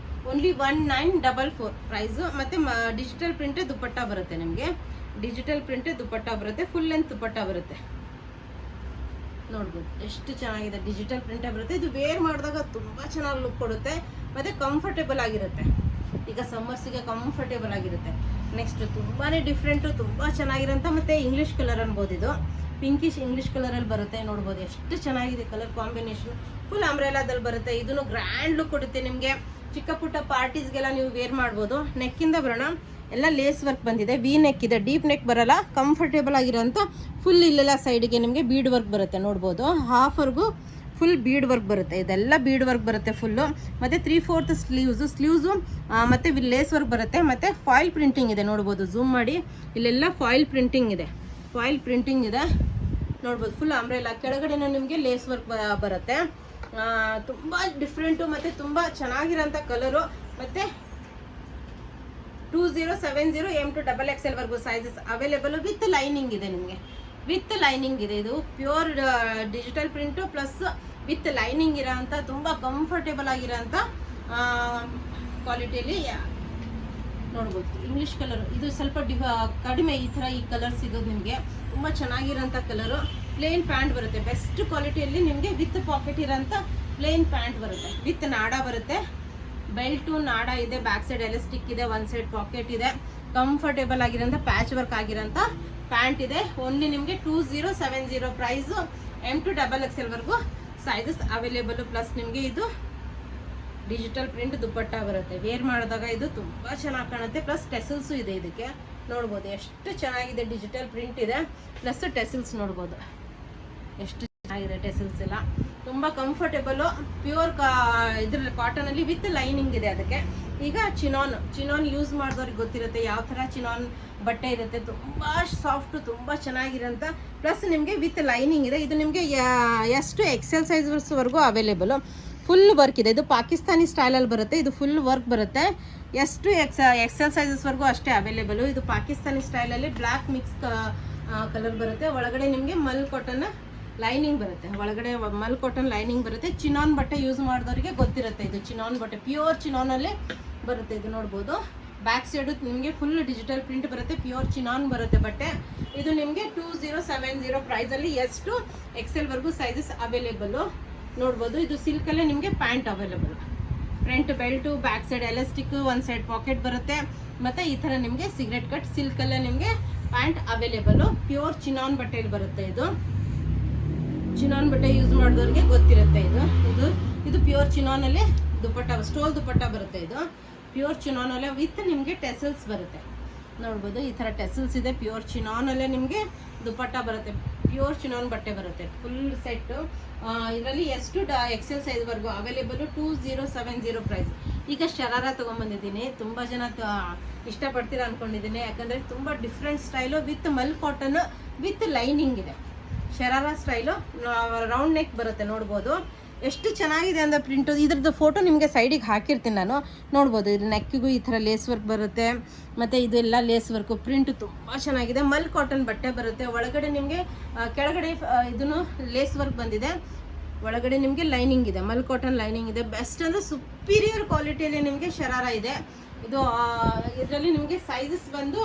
ಓನ್ಲಿ 1944 ಪ್ರೈಸು. ಮತ್ತು ಡಿಜಿಟಲ್ ಪ್ರಿಂಟೇ ದುಪ್ಪಟ್ಟ ಬರುತ್ತೆ, ನಿಮಗೆ ಡಿಜಿಟಲ್ ಪ್ರಿಂಟೇ ದುಪ್ಪಟ್ಟ ಬರುತ್ತೆ, ಫುಲ್ ಲೆಂತ್ ದುಪ್ಪಟ್ಟ ಬರುತ್ತೆ ನೋಡ್ಬೋದು. ಎಷ್ಟು ಚೆನ್ನಾಗಿದೆ, ಡಿಜಿಟಲ್ ಪ್ರಿಂಟೇ ಬರುತ್ತೆ. ಇದು ವೇರ್ ಮಾಡಿದಾಗ ತುಂಬ ಚೆನ್ನಾಗಿ ಲುಕ್ ಕೊಡುತ್ತೆ ಮತ್ತು ಕಂಫರ್ಟೇಬಲ್ ಆಗಿರುತ್ತೆ. ಈಗ ಸಮ್ಮರ್ಸಿಗೆ ಕಂಫರ್ಟೇಬಲ್ ಆಗಿರುತ್ತೆ. ನೆಕ್ಸ್ಟ್ ತುಂಬಾ ಡಿಫ್ರೆಂಟು, ತುಂಬ ಚೆನ್ನಾಗಿರೋಂಥ ಮತ್ತು ಇಂಗ್ಲೀಷ್ ಕಲರ್ ಅನ್ಬೋದು. ಇದು ಪಿಂಕಿಶ್ ಇಂಗ್ಲೀಷ್ ಕಲರಲ್ಲಿ ಬರುತ್ತೆ ನೋಡ್ಬೋದು. ಎಷ್ಟು ಚೆನ್ನಾಗಿದೆ ಕಲರ್ ಕಾಂಬಿನೇಷನ್, ಫುಲ್ ಅಂಬ್ರೆಲಾದಲ್ಲಿ ಬರುತ್ತೆ. ಇದನ್ನು ಗ್ರ್ಯಾಂಡ್ ಲುಕ್ ಕೊಡುತ್ತೆ ನಿಮಗೆ. ಚಿಕ್ಕ ಪುಟ್ಟ ಪಾರ್ಟೀಸ್ಗೆಲ್ಲ ನೀವು ವೇರ್ ಮಾಡ್ಬೋದು. ನೆಕ್ಕಿಂದ ಬರೋಣ, ಎಲ್ಲ ಲೇಸ್ ವರ್ಕ್ ಬಂದಿದೆ, ವಿ ನೆಕ್ ಇದೆ, ಡೀಪ್ ನೆಕ್ ಬರಲ್ಲ, ಕಂಫರ್ಟೇಬಲ್ ಆಗಿರೋಂಥ ಫುಲ್ ಇಲ್ಲೆಲ್ಲ ಸೈಡಿಗೆ ನಿಮಗೆ ಬೀಡ್ ವರ್ಕ್ ಬರುತ್ತೆ ನೋಡ್ಬೋದು. ಹಾಫ್ವರೆಗೂ ಫುಲ್ ಬೀಡ್ ವರ್ಕ್ ಬರುತ್ತೆ, ಇದೆಲ್ಲ ಬೀಡ್ ವರ್ಕ್ ಬರುತ್ತೆ ಫುಲ್ಲು. ಮತ್ತು 3/4 ಸ್ಲೀವ್ಸು ಮತ್ತು ಲೇಸ್ ವರ್ಕ್ ಬರುತ್ತೆ. ಮತ್ತು ಫಾಯಿಲ್ ಪ್ರಿಂಟಿಂಗ್ ಇದೆ ನೋಡ್ಬೋದು, ಝೂಮ್ ಮಾಡಿ, ಇಲ್ಲೆಲ್ಲ ಫಾಯಿಲ್ ಪ್ರಿಂಟಿಂಗ್ ಇದೆ ನೋಡ್ಬೋದು. ಫುಲ್ ಅಂಬ್ರೆಲಾ, ಕೆಳಗಡೆನೂ ನಿಮಗೆ ಲೇಸ್ ವರ್ಕ್ ಬರುತ್ತೆ. ತುಂಬ ಡಿಫ್ರೆಂಟು ಮತ್ತು ತುಂಬ ಚೆನ್ನಾಗಿರೋಂಥ ಕಲರು. ಮತ್ತು 2070 M to XXL sizes available. With lining ಇದೆ ನಿಮಗೆ, ವಿತ್ ಲೈನಿಂಗ್ ಇದೆ. ಇದು pure digital print plus with lining ಇರೋ ಅಂಥ ತುಂಬ ಕಂಫರ್ಟೇಬಲ್ ಆಗಿರೋಂಥ ಕ್ವಾಲಿಟಿಯಲ್ಲಿ ನೋಡ್ಬೋದು. ಇಂಗ್ಲೀಷ್ ಕಲರು, ಇದು ಸ್ವಲ್ಪ ಕಡಿಮೆ ಈ ಥರ ಈ ಕಲರ್ ಸಿಗೋದು ನಿಮಗೆ. ತುಂಬ ಚೆನ್ನಾಗಿರೋಂಥ ಕಲರು. ಪ್ಲೇನ್ ಪ್ಯಾಂಟ್ ಬರುತ್ತೆ, ಬೆಸ್ಟ್ ಕ್ವಾಲಿಟಿಯಲ್ಲಿ ನಿಮಗೆ ವಿತ್ ಪಾಕೆಟ್ ಇರೋಂಥ ಪ್ಲೇನ್ ಪ್ಯಾಂಟ್ ಬರುತ್ತೆ. ವಿತ್ ನಾಡ ಬರುತ್ತೆ, ಬೆಲ್ಟು ನಾಡ ಇದೆ, ಬ್ಯಾಕ್ ಸೈಡ್ ಎಲಾಸ್ಟಿಕ್ ಇದೆ, ಒನ್ ಸೈಡ್ ಪಾಕೆಟ್ ಇದೆ. ಕಂಫರ್ಟೇಬಲ್ ಆಗಿರೋಂಥ ಪ್ಯಾಚ್ ವರ್ಕ್ ಆಗಿರೋಂಥ ಪ್ಯಾಂಟ್ ಇದೆ. ಓನ್ಲಿ ನಿಮಗೆ 2070 price. M to XXL sizes available. Plus ನಿಮಗೆ ಇದು ಡಿಜಿಟಲ್ ಪ್ರಿಂಟ್ ದುಪ್ಪಟ್ಟ ಬರುತ್ತೆ, ವೇರ್ ಮಾಡಿದಾಗ ಇದು ತುಂಬ ಚೆನ್ನಾಗಿ ಕಾಣುತ್ತೆ. ಪ್ಲಸ್ ಟೆಸಲ್ಸು ಇದೆ ಇದಕ್ಕೆ ನೋಡ್ಬೋದು. ಎಷ್ಟು ಚೆನ್ನಾಗಿದೆ, ಡಿಜಿಟಲ್ ಪ್ರಿಂಟ್ ಇದೆ ಪ್ಲಸ್ ಟೆಸಲ್ಸ್ ನೋಡ್ಬೋದು. ಎಷ್ಟು ಚೆನ್ನಾಗಿದೆ ಟೆಸಲ್ಸ್ ಎಲ್ಲ, ತುಂಬ ಕಂಫರ್ಟೇಬಲು. ಪ್ಯೂರ್ ಇದ್ರಲ್ಲಿ ಕಾಟನಲ್ಲಿ ವಿತ್ ಲೈನಿಂಗ್ ಇದೆ ಅದಕ್ಕೆ. ಈಗ ಚಿನಾನ್ ಯೂಸ್ ಮಾಡಿದವ್ರಿಗೆ ಗೊತ್ತಿರುತ್ತೆ ಯಾವ ಥರ ಚಿನಾನ್ ಬಟ್ಟೆ ಇರುತ್ತೆ. ತುಂಬ ಸಾಫ್ಟು, ತುಂಬ ಚೆನ್ನಾಗಿರೋಂಥ. ಪ್ಲಸ್ ನಿಮಗೆ ವಿತ್ ಲೈನಿಂಗ್ ಇದೆ. ಇದು ನಿಮಗೆ ಎಷ್ಟು XL ಸೈಜ್ವರೆಗೂ ಅವೈಲೇಬಲು. ಫುಲ್ ವರ್ಕ್ ಇದೆ, ಇದು ಪಾಕಿಸ್ತಾನಿ ಸ್ಟೈಲಲ್ಲಿ ಬರುತ್ತೆ. ಇದು ಫುಲ್ ವರ್ಕ್ ಬರುತ್ತೆ. ಎಷ್ಟು XL ಸೈಜಸ್ವರೆಗೂ ಅಷ್ಟೇ ಅವೈಲೇಬಲು. ಇದು ಪಾಕಿಸ್ತಾನಿ ಸ್ಟೈಲಲ್ಲಿ ಬ್ಲ್ಯಾಕ್ ಮಿಕ್ಸ್ ಕಲರ್ ಬರುತ್ತೆ. ಒಳಗಡೆ ನಿಮಗೆ ಮಲ್ ಕಾಟನ್ ಲೈನಿಂಗ್ ಬರುತ್ತೆ, ಒಳಗಡೆ ಮಲ್ ಕಾಟನ್ ಲೈನಿಂಗ್ ಬರುತ್ತೆ. ಚಿನಾನ್ ಬಟ್ಟೆ ಯೂಸ್ ಮಾಡಿದವರಿಗೆ ಗೊತ್ತಿರುತ್ತೆ, ಇದು ಚಿನಾನ್ ಬಟ್ಟೆ, ಪ್ಯೂರ್ ಚಿನಾನಲ್ಲೇ ಬರುತ್ತೆ. ಇದು ನೋಡ್ಬೋದು. ಬ್ಯಾಕ್ ಸೈಡು ನಿಮಗೆ ಫುಲ್ ಡಿಜಿಟಲ್ ಪ್ರಿಂಟ್ ಬರುತ್ತೆ, ಪ್ಯೂರ್ ಚಿನಾನ್ ಬರುತ್ತೆ ಬಟ್ಟೆ. ಇದು ನಿಮಗೆ 2070 ಪ್ರೈಸಲ್ಲಿ ಎಷ್ಟು XL ಸೈಜಸ್ ಅವೈಲೇಬಲು ನೋಡ್ಬೋದು. ಇದು ಸಿಲ್ಕಲ್ಲೇ ನಿಮಗೆ pant available. Front belt, back side elastic, one side pocket ಬರುತ್ತೆ. ಮತ್ತು ಈ ಥರ ನಿಮಗೆ ಸಿಗರೆಟ್ ಕಟ್ ಸಿಲ್ಕಲ್ಲೇ ನಿಮಗೆ ಪ್ಯಾಂಟ್ ಅವೈಲೇಬಲು. ಪ್ಯೂರ್ ಚಿನಾನ್ ಬಟ್ಟೆಯಲ್ಲಿ ಬರುತ್ತೆ. ಇದು ಚಿನಾನ್ ಬಟ್ಟೆ ಯೂಸ್ ಮಾಡಿದವ್ರಿಗೆ ಗೊತ್ತಿರುತ್ತೆ. ಇದು ಪ್ಯೂರ್ ಚಿನಾನಲ್ಲಿ ದುಪ್ಪಟ್ಟ, ಸ್ಟೋಲ್ ದುಪ್ಪಟ್ಟ ಬರುತ್ತೆ. ಇದು ಪ್ಯೂರ್ ಚಿನಾನಲ್ಲೇ ವಿತ್ ನಿಮಗೆ ಟೆಸಲ್ಸ್ ಬರುತ್ತೆ ನೋಡ್ಬೋದು. ಈ ಥರ ಟೆಸಲ್ಸ್ ಇದೆ, ಪ್ಯೂರ್ ಚಿನಾನಲ್ಲೇ ನಿಮಗೆ ದುಪ್ಪಟ್ಟ ಬರುತ್ತೆ. ಪ್ಯೂರ್ ಚಿನಾನ್ ಬಟ್ಟೆ ಬರುತ್ತೆ ಫುಲ್ ಸೆಟ್ಟು. ಇದರಲ್ಲಿ ಎಷ್ಟು XL ಸೈಜ್ವರೆಗೂ ಅವೈಲೇಬಲು. 2070 ಪ್ರೈಸ್. ಈಗ ಶರಾರ ತೊಗೊಂಬಂದಿದ್ದೀನಿ, ತುಂಬ ಜನ ಇಷ್ಟಪಡ್ತೀರಾ ಅಂದ್ಕೊಂಡಿದ್ದೀನಿ. ಯಾಕಂದರೆ ತುಂಬ different style with mul cotton with lining ಇದೆ. ಶರಾರ ಸ್ಟೈಲು, ರೌಂಡ್ ನೆಕ್ ಬರುತ್ತೆ ನೋಡ್ಬೋದು. ಎಷ್ಟು ಚೆನ್ನಾಗಿದೆ ಅಂದರೆ ಪ್ರಿಂಟು. ಇದ್ರದ್ದು ಫೋಟೋ ನಿಮಗೆ ಸೈಡಿಗೆ ಹಾಕಿರ್ತೀನಿ ನಾನು, ನೋಡ್ಬೋದು. ಇದು ನೆಕ್ಕಿಗೂ ಈ ಥರ ಲೇಸ್ ವರ್ಕ್ ಬರುತ್ತೆ, ಮತ್ತು ಇದೆಲ್ಲ ಲೇಸ್ ವರ್ಕು. ಪ್ರಿಂಟು ತುಂಬ ಚೆನ್ನಾಗಿದೆ. ಮಲ್ ಕಾಟನ್ ಬಟ್ಟೆ ಬರುತ್ತೆ. ಒಳಗಡೆ ನಿಮಗೆ ಕೆಳಗಡೆ ಇದನ್ನು ಲೇಸ್ ವರ್ಕ್ ಬಂದಿದೆ, ಒಳಗಡೆ ನಿಮಗೆ ಲೈನಿಂಗ್ ಇದೆ, ಮಲ್ ಕಾಟನ್ ಲೈನಿಂಗ್ ಇದೆ. ಬೆಸ್ಟ್ ಅಂದರೆ ಸುಪೀರಿಯರ್ ಕ್ವಾಲಿಟಿಯಲ್ಲಿ ನಿಮಗೆ ಶರಾರ ಇದೆ. ಇದು ಇದರಲ್ಲಿ ನಿಮಗೆ ಸೈಜಸ್ ಬಂದು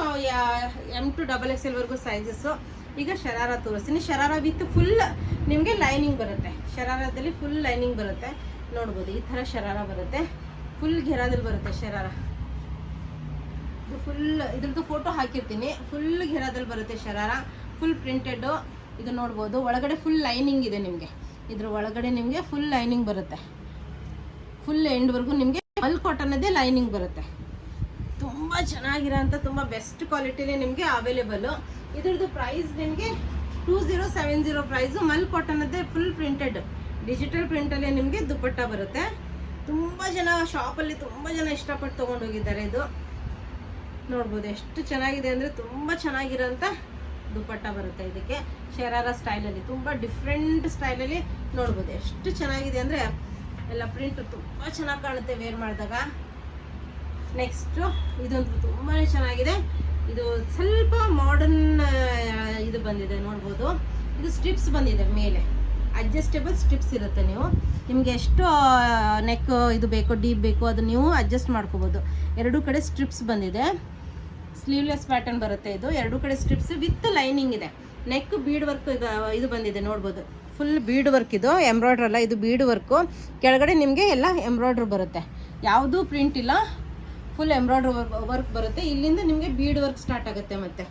M to XXL ವರೆಗೂ ಸೈಜಸ್ಸು. ಈಗ ಶರಾರ ತೋರಿಸ್ತೀನಿ. ಶರಾರ ವಿತ್ ಫುಲ್ ನಿಮಗೆ ಲೈನಿಂಗ್ ಬರುತ್ತೆ. ಶರಾರದಲ್ಲಿ ಫುಲ್ ಲೈನಿಂಗ್ ಬರುತ್ತೆ, ನೋಡ್ಬೋದು. ಈ ಥರ ಶರಾರ ಬರುತ್ತೆ, ಫುಲ್ ಘೆರಾದಲ್ಲಿ ಬರುತ್ತೆ ಶರಾರ. ಇದು ಫುಲ್ ಇದ್ರದ್ದು ಫೋಟೋ ಹಾಕಿರ್ತೀನಿ. ಫುಲ್ ಘೆರಾದಲ್ಲಿ ಬರುತ್ತೆ ಶರಾರ, ಫುಲ್ ಪ್ರಿಂಟೆಡ್ಡು. ಇದು ನೋಡ್ಬೋದು. ಒಳಗಡೆ ಫುಲ್ ಲೈನಿಂಗ್ ಇದೆ ನಿಮಗೆ. ಇದ್ರ ಒಳಗಡೆ ನಿಮಗೆ ಫುಲ್ ಲೈನಿಂಗ್ ಬರುತ್ತೆ, ಫುಲ್ ಎಂಡ್ವರೆಗೂ ನಿಮಗೆ ಮಲ್ ಕಾಟನ್ನದೇ ಲೈನಿಂಗ್ ಬರುತ್ತೆ. ತುಂಬ ಚೆನ್ನಾಗಿರೋಂಥ ತುಂಬ ಬೆಸ್ಟ್ ಕ್ವಾಲಿಟಿಲಿ ನಿಮಗೆ ಅವೈಲೇಬಲು. ಇದ್ರದ್ದು ಪ್ರೈಸ್ ನಿಮಗೆ 2070 ಪ್ರೈಸು. ಮಲ್ ಕಾಟನ್ನದೇ ಫುಲ್ ಪ್ರಿಂಟೆಡ್ ಡಿಜಿಟಲ್ ಪ್ರಿಂಟಲ್ಲಿ ನಿಮಗೆ ದುಪ್ಪಟ್ಟ ಬರುತ್ತೆ. ತುಂಬ ಜನ ಶಾಪಲ್ಲಿ ತುಂಬ ಜನ ಇಷ್ಟಪಟ್ಟು ತೊಗೊಂಡೋಗಿದ್ದಾರೆ. ಇದು ನೋಡ್ಬೋದು ಎಷ್ಟು ಚೆನ್ನಾಗಿದೆ ಅಂದರೆ ತುಂಬ ಚೆನ್ನಾಗಿರೋಂಥ ದುಪ್ಪಟ್ಟ ಬರುತ್ತೆ. ಇದಕ್ಕೆ ಶರಾರ ಸ್ಟೈಲಲ್ಲಿ ತುಂಬ ಡಿಫ್ರೆಂಟ್ ಸ್ಟೈಲಲ್ಲಿ ನೋಡ್ಬೋದು. ಎಷ್ಟು ಚೆನ್ನಾಗಿದೆ ಅಂದರೆ ಎಲ್ಲ ಪ್ರಿಂಟ್ ತುಂಬ ಚೆನ್ನಾಗಿ ಕಾಣುತ್ತೆ ವೇರ್ ಮಾಡಿದಾಗ. ನೆಕ್ಸ್ಟು ಇದಂತೂ ತುಂಬಾ ಚೆನ್ನಾಗಿದೆ. ಇದು ಸ್ವಲ್ಪ ಮಾಡರ್ನ್ ಇದು ಬಂದಿದೆ, ನೋಡ್ಬೋದು. ಇದು ಸ್ಟ್ರಿಪ್ಸ್ ಬಂದಿದೆ ಮೇಲೆ, ಅಡ್ಜಸ್ಟೇಬಲ್ ಸ್ಟ್ರಿಪ್ಸ್ ಇರುತ್ತೆ. ನಿಮಗೆ ಎಷ್ಟು ನೆಕ್ ಇದು ಬೇಕೋ, ಡೀಪ್ ಬೇಕೋ ಅದು ನೀವು ಅಡ್ಜಸ್ಟ್ ಮಾಡ್ಕೋಬೋದು. ಎರಡೂ ಕಡೆ ಸ್ಟ್ರಿಪ್ಸ್ ಬಂದಿದೆ. ಸ್ಲೀವ್ಲೆಸ್ ಪ್ಯಾಟರ್ನ್ ಬರುತ್ತೆ ಇದು. ಎರಡೂ ಕಡೆ ಸ್ಟ್ರಿಪ್ಸ್ ವಿತ್ ಲೈನಿಂಗ್ ಇದೆ. ನೆಕ್ ಬೀಡ್ ವರ್ಕ್ ಇದು ಬಂದಿದೆ, ನೋಡ್ಬೋದು. ಫುಲ್ ಬೀಡ್ ವರ್ಕ್ ಇದು, ಎಂಬ್ರಾಯ್ಡ್ರ್ ಅಲ್ಲ, ಇದು ಬೀಡ್ ವರ್ಕು. ಕೆಳಗಡೆ ನಿಮಗೆ ಎಲ್ಲ ಎಂಬ್ರಾಯ್ಡ್ರ್ ಬರುತ್ತೆ, ಯಾವುದೂ ಪ್ರಿಂಟ್ ಇಲ್ಲ, ಫುಲ್ ಎಂಬ್ರಾಯ್ಡ್ರ್ ವರ್ಕ್ ಬರುತ್ತೆ. ಇಲ್ಲಿಂದ ನಿಮಗೆ ಬೀಡ್ ವರ್ಕ್ ಸ್ಟಾರ್ಟ್ ಆಗುತ್ತೆ. ಮತ್ತು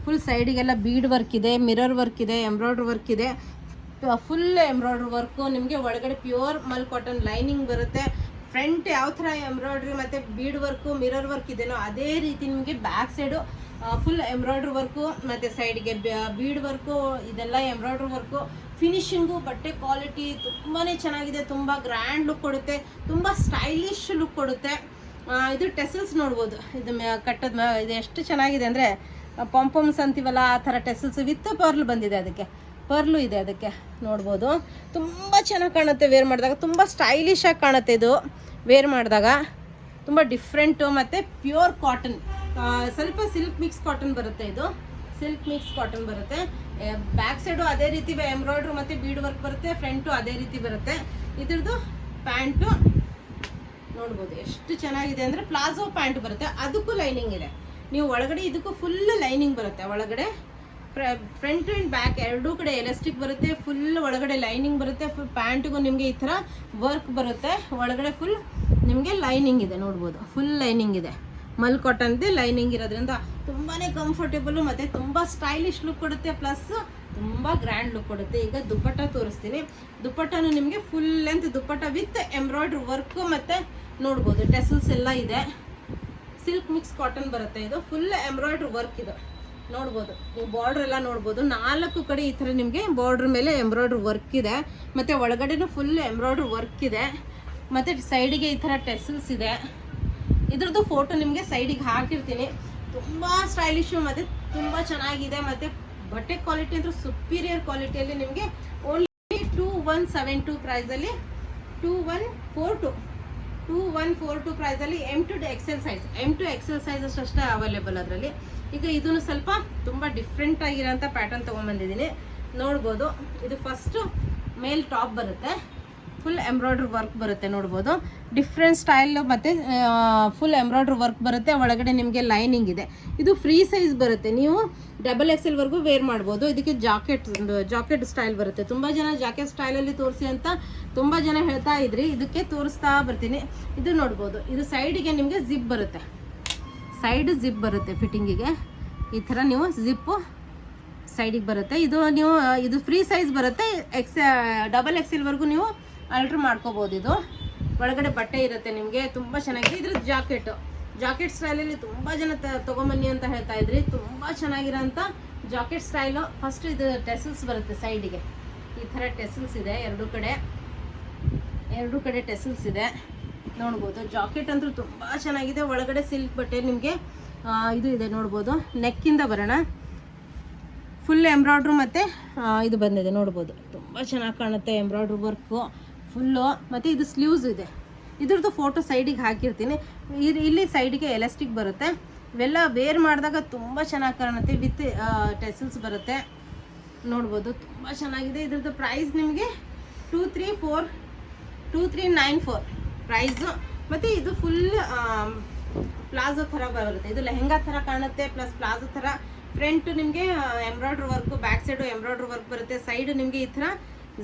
ಫುಲ್ ಸೈಡಿಗೆಲ್ಲ ಬೀಡ್ ವರ್ಕ್ ಇದೆ, ಮಿರರ್ ವರ್ಕ್ ಇದೆ, ಎಂಬ್ರಾಯ್ಡ್ರ್ ವರ್ಕ್ ಇದೆ, ಫುಲ್ ಎಂಬ್ರಾಯ್ಡ್ರ್ ವರ್ಕು. ನಿಮಗೆ ಒಳಗಡೆ ಪ್ಯೂರ್ ಮಲ್ ಕಾಟನ್ ಲೈನಿಂಗ್ ಬರುತ್ತೆ. ಫ್ರಂಟ್ ಯಾವ ಥರ ಎಂಬ್ರಾಯ್ಡ್ರಿ ಮತ್ತು ಬೀಡ್ ವರ್ಕು ಮಿರರ್ ವರ್ಕ್ ಇದೆಯೋ ಅದೇ ರೀತಿ ನಿಮಗೆ back side full embroidery work ಮತ್ತು ಸೈಡ್ಗೆ ಬೀಡ್ ವರ್ಕು, ಇದೆಲ್ಲ ಎಂಬ್ರಾಯ್ಡ್ರಿ ವರ್ಕು. ಫಿನಿಶಿಂಗು ಬಟ್ಟೆ ಕ್ವಾಲಿಟಿ ತುಂಬಾ ಚೆನ್ನಾಗಿದೆ, ತುಂಬ ಗ್ರ್ಯಾಂಡ್ ಲುಕ್ ಕೊಡುತ್ತೆ, ತುಂಬ ಸ್ಟೈಲಿಶ್ ಲುಕ್ ಕೊಡುತ್ತೆ. ಇದು ಟೆಸಲ್ಸ್ ನೋಡ್ಬೋದು. ಇದು ಕಟ್ಟದ ಇದು ಎಷ್ಟು ಚೆನ್ನಾಗಿದೆ ಅಂದರೆ ಪಾಂಪಮ್ಸ್ ಅಂತೀವಲ್ಲ ಆ ಥರ ಟೆಸಲ್ಸ್ ವಿತ್ ಪರ್ಲ್ ಬಂದಿದೆ. ಅದಕ್ಕೆ ಪರ್ಲು ಇದೆ, ಅದಕ್ಕೆ ನೋಡ್ಬೋದು. ತುಂಬ ಚೆನ್ನಾಗಿ ಕಾಣುತ್ತೆ ವೇರ್ ಮಾಡಿದಾಗ, ತುಂಬ ಸ್ಟೈಲಿಶಾಗಿ ಕಾಣುತ್ತೆ ಇದು ವೇರ್ ಮಾಡಿದಾಗ. ತುಂಬ ಡಿಫ್ರೆಂಟು ಮತ್ತು ಪ್ಯೂರ್ ಕಾಟನ್, ಸ್ವಲ್ಪ ಸಿಲ್ಕ್ ಮಿಕ್ಸ್ ಕಾಟನ್ ಬರುತ್ತೆ. ಇದು ಸಿಲ್ಕ್ ಮಿಕ್ಸ್ ಕಾಟನ್ ಬರುತ್ತೆ. ಬ್ಯಾಕ್ ಸೈಡು ಅದೇ ರೀತಿ ಎಂಬ್ರಾಯ್ಡ್ರು ಮತ್ತು ಬೀಡ್ ವರ್ಕ್ ಬರುತ್ತೆ, ಫ್ರಂಟು ಅದೇ ರೀತಿ ಬರುತ್ತೆ. ಇದ್ರದ್ದು ಪ್ಯಾಂಟು ನೋಡ್ಬೋದು ಎಷ್ಟು ಚೆನ್ನಾಗಿದೆ ಅಂದರೆ ಪ್ಲಾಜೋ ಪ್ಯಾಂಟ್ ಬರುತ್ತೆ, ಅದಕ್ಕೂ ಲೈನಿಂಗ್ ಇದೆ. ನೀವು ಒಳಗಡೆ ಇದಕ್ಕೂ ಫುಲ್ ಲೈನಿಂಗ್ ಬರುತ್ತೆ. ಒಳಗಡೆ ಫ್ರಂಟ್ ಆ್ಯಂಡ್ ಬ್ಯಾಕ್ ಎರಡೂ ಕಡೆ ಎಲಾಸ್ಟಿಕ್ ಬರುತ್ತೆ, ಫುಲ್ ಒಳಗಡೆ ಲೈನಿಂಗ್ ಬರುತ್ತೆ. ಫುಲ್ ಪ್ಯಾಂಟಿಗೂ ನಿಮಗೆ ಈ ಥರ ವರ್ಕ್ ಬರುತ್ತೆ. ಒಳಗಡೆ ಫುಲ್ ನಿಮಗೆ ಲೈನಿಂಗ್ ಇದೆ, ನೋಡ್ಬೋದು. ಫುಲ್ ಲೈನಿಂಗ್ ಇದೆ, ಮಲ್ ಕಾಟನ್ದೇ ಲೈನಿಂಗ್ ಇರೋದ್ರಿಂದ ತುಂಬಾ ಕಂಫರ್ಟೇಬಲು ಮತ್ತು ತುಂಬ ಸ್ಟೈಲಿಶ್ ಲುಕ್ ಕೊಡುತ್ತೆ, ಪ್ಲಸ್ ತುಂಬ ಗ್ರ್ಯಾಂಡ್ ಲುಕ್ ಕೊಡುತ್ತೆ. ಈಗ ದುಪ್ಪಟ್ಟ ತೋರಿಸ್ತೀನಿ. ದುಪ್ಪಟ್ಟನು ನಿಮಗೆ full length dupatta with embroidery work ಮತ್ತು ನೋಡ್ಬೋದು ಟೆಸಲ್ಸ್ ಎಲ್ಲ ಇದೆ. ಸಿಲ್ಕ್ ಮಿಕ್ಸ್ ಕಾಟನ್ ಬರುತ್ತೆ. ಇದು ಫುಲ್ ಎಂಬ್ರಾಯ್ಡ್ರಿ ವರ್ಕ್ ಇದು, ನೋಡ್ಬೋದು. ನೀವು ಬಾರ್ಡ್ರ್ ಎಲ್ಲ ನೋಡ್ಬೋದು. 4 ಕಡೆ ಈ ಥರ ನಿಮಗೆ ಬಾರ್ಡ್ರ್ ಮೇಲೆ ಎಂಬ್ರಾಯ್ಡ್ರಿ ವರ್ಕ್ ಇದೆ, ಮತ್ತು ಒಳಗಡೆನೂ ಫುಲ್ ಎಂಬ್ರಾಯ್ಡ್ರಿ ವರ್ಕ್ ಇದೆ, ಮತ್ತು ಸೈಡಿಗೆ ಈ ಥರ ಟೆಸಲ್ಸ್ ಇದೆ. ಇದ್ರದ್ದು ಫೋಟೋ ನಿಮಗೆ ಸೈಡಿಗೆ ಹಾಕಿರ್ತೀನಿ. ತುಂಬ ಸ್ಟೈಲಿಶು ಮತ್ತು ತುಂಬ ಚೆನ್ನಾಗಿದೆ. ಮತ್ತು ಬಟ್ಟೆ ಕ್ವಾಲಿಟಿ ಅಂತೂ ಸುಪೀರಿಯರ್ ಕ್ವಾಲಿಟಿಯಲ್ಲಿ ನಿಮಗೆ ಓನ್ಲಿ 2172 ಪ್ರೈಸಲ್ಲಿ 2142 ಪ್ರೈಸಲ್ಲಿ M to XL ಸೈಜ್ ಅಷ್ಟೇ ಅವೈಲೇಬಲ್ ಅದರಲ್ಲಿ. ಈಗ ಇದನ್ನು ಸ್ವಲ್ಪ ತುಂಬ ಡಿಫ್ರೆಂಟ್ ಆಗಿರೋಂಥ ಪ್ಯಾಟರ್ನ್ ತೊಗೊಂಡ್ಬಂದಿದ್ದೀನಿ, ನೋಡ್ಬೋದು. ಇದು ಫಸ್ಟು ಮೇಲ್ ಟಾಪ್ ಬರುತ್ತೆ, ಫುಲ್ ಎಂಬ್ರಾಯ್ಡ್ರಿ ವರ್ಕ್ ಬರುತ್ತೆ, ನೋಡ್ಬೋದು. ಡಿಫ್ರೆಂಟ್ ಸ್ಟೈಲ್ ಮತ್ತು ಫುಲ್ ಎಂಬ್ರಾಯ್ಡ್ರಿ ವರ್ಕ್ ಬರುತ್ತೆ. ಒಳಗಡೆ ನಿಮಗೆ ಲೈನಿಂಗ್ ಇದೆ. ಇದು ಫ್ರೀ ಸೈಜ್ ಬರುತ್ತೆ, ನೀವು XXL ವರೆಗೂ ವೇರ್ ಮಾಡ್ಬೋದು. ಇದಕ್ಕೆ ಜಾಕೆಟ್ ಸ್ಟೈಲ್ ಬರುತ್ತೆ. ತುಂಬ ಜನ ಜಾಕೆಟ್ ಸ್ಟೈಲಲ್ಲಿ ತೋರಿಸಿ ಅಂತ ತುಂಬ ಜನ ಹೇಳ್ತಾ ಇದ್ರಿ, ಇದಕ್ಕೆ ತೋರಿಸ್ತಾ ಬರ್ತೀನಿ. ಇದು ನೋಡ್ಬೋದು. ಇದು ಸೈಡಿಗೆ ನಿಮಗೆ ಜಿಪ್ ಬರುತ್ತೆ, ಸೈಡ್ ಜಿಪ್ ಬರುತ್ತೆ ಫಿಟ್ಟಿಂಗಿಗೆ. ಈ ಥರ ನೀವು ಜಿಪ್ಪು ಸೈಡಿಗೆ ಬರುತ್ತೆ. ಇದು ಫ್ರೀ ಸೈಜ್ ಬರುತ್ತೆ. XXL ವರೆಗೂ ನೀವು ಆಲ್ಟ್ರ್ ಮಾಡ್ಕೋಬೋದು. ಇದು ಒಳಗಡೆ ಬಟ್ಟೆ ಇರುತ್ತೆ ನಿಮಗೆ, ತುಂಬ ಚೆನ್ನಾಗಿದೆ. ಇದ್ರ ಜಾಕೆಟ್ ಸ್ಟೈಲಲ್ಲಿ ತುಂಬ ಜನ ತೊಗೊಂಬನ್ನಿ ಅಂತ ಹೇಳ್ತಾ ಇದ್ರಿ. ತುಂಬ ಚೆನ್ನಾಗಿರೋಂಥ ಜಾಕೆಟ್ ಸ್ಟೈಲು. ಫಸ್ಟ್ ಇದು ಟೆಸಲ್ಸ್ ಬರುತ್ತೆ ಸೈಡಿಗೆ, ಈ ಥರ ಟೆಸಲ್ಸ್ ಇದೆ. ಎರಡೂ ಕಡೆ ಟೆಸಲ್ಸ್ ಇದೆ, ನೋಡ್ಬೋದು. ಜಾಕೆಟ್ ಅಂತೂ ತುಂಬ ಚೆನ್ನಾಗಿದೆ. ಒಳಗಡೆ ಸಿಲ್ಕ್ ಬಟ್ಟೆ ನಿಮಗೆ ಇದು ಇದೆ, ನೋಡ್ಬೋದು. ನೆಕ್ಕಿಂದ ಬರೋಣ. ಫುಲ್ ಎಂಬ್ರಾಯ್ಡ್ರು ಮತ್ತು ಇದು ಬಂದಿದೆ, ನೋಡ್ಬೋದು. ತುಂಬ ಚೆನ್ನಾಗಿ ಕಾಣುತ್ತೆ ಎಂಬ್ರಾಯ್ಡ್ರಿ ವರ್ಕು. ಫುಲ್ಲು. ಮತ್ತು ಇದು ಸ್ಲೀವ್ಸ್ ಇದೆ, ಇದ್ರದ್ದು ಫೋಟೋ ಸೈಡಿಗೆ ಹಾಕಿರ್ತೀನಿ. ಇಲ್ಲಿ ಸೈಡಿಗೆ ಎಲಾಸ್ಟಿಕ್ ಬರುತ್ತೆ. ಇವೆಲ್ಲ ವೇರ್ ಮಾಡಿದಾಗ ತುಂಬ ಚೆನ್ನಾಗಿ ಕಾಣುತ್ತೆ. ವಿತ್ ಟೆಸಲ್ಸ್ ಬರುತ್ತೆ, ನೋಡ್ಬೋದು. ತುಂಬ ಚೆನ್ನಾಗಿದೆ. ಇದ್ರದ್ದು ಪ್ರೈಸ್ ನಿಮಗೆ 2394 ಪ್ರೈಸು. ಮತ್ತು ಇದು ಫುಲ್ ಪ್ಲಾಜೋ ಥರ ಬರುತ್ತೆ. ಇದು ಲೆಹೆಂಗಾ ಥರ ಕಾಣುತ್ತೆ, ಪ್ಲಸ್ ಪ್ಲಾಜೋ ಥರ. ಫ್ರಂಟ್ ನಿಮಗೆ embroidery work, back side embroidery work ಬರುತ್ತೆ. ಸೈಡು ನಿಮಗೆ ಈ ಥರ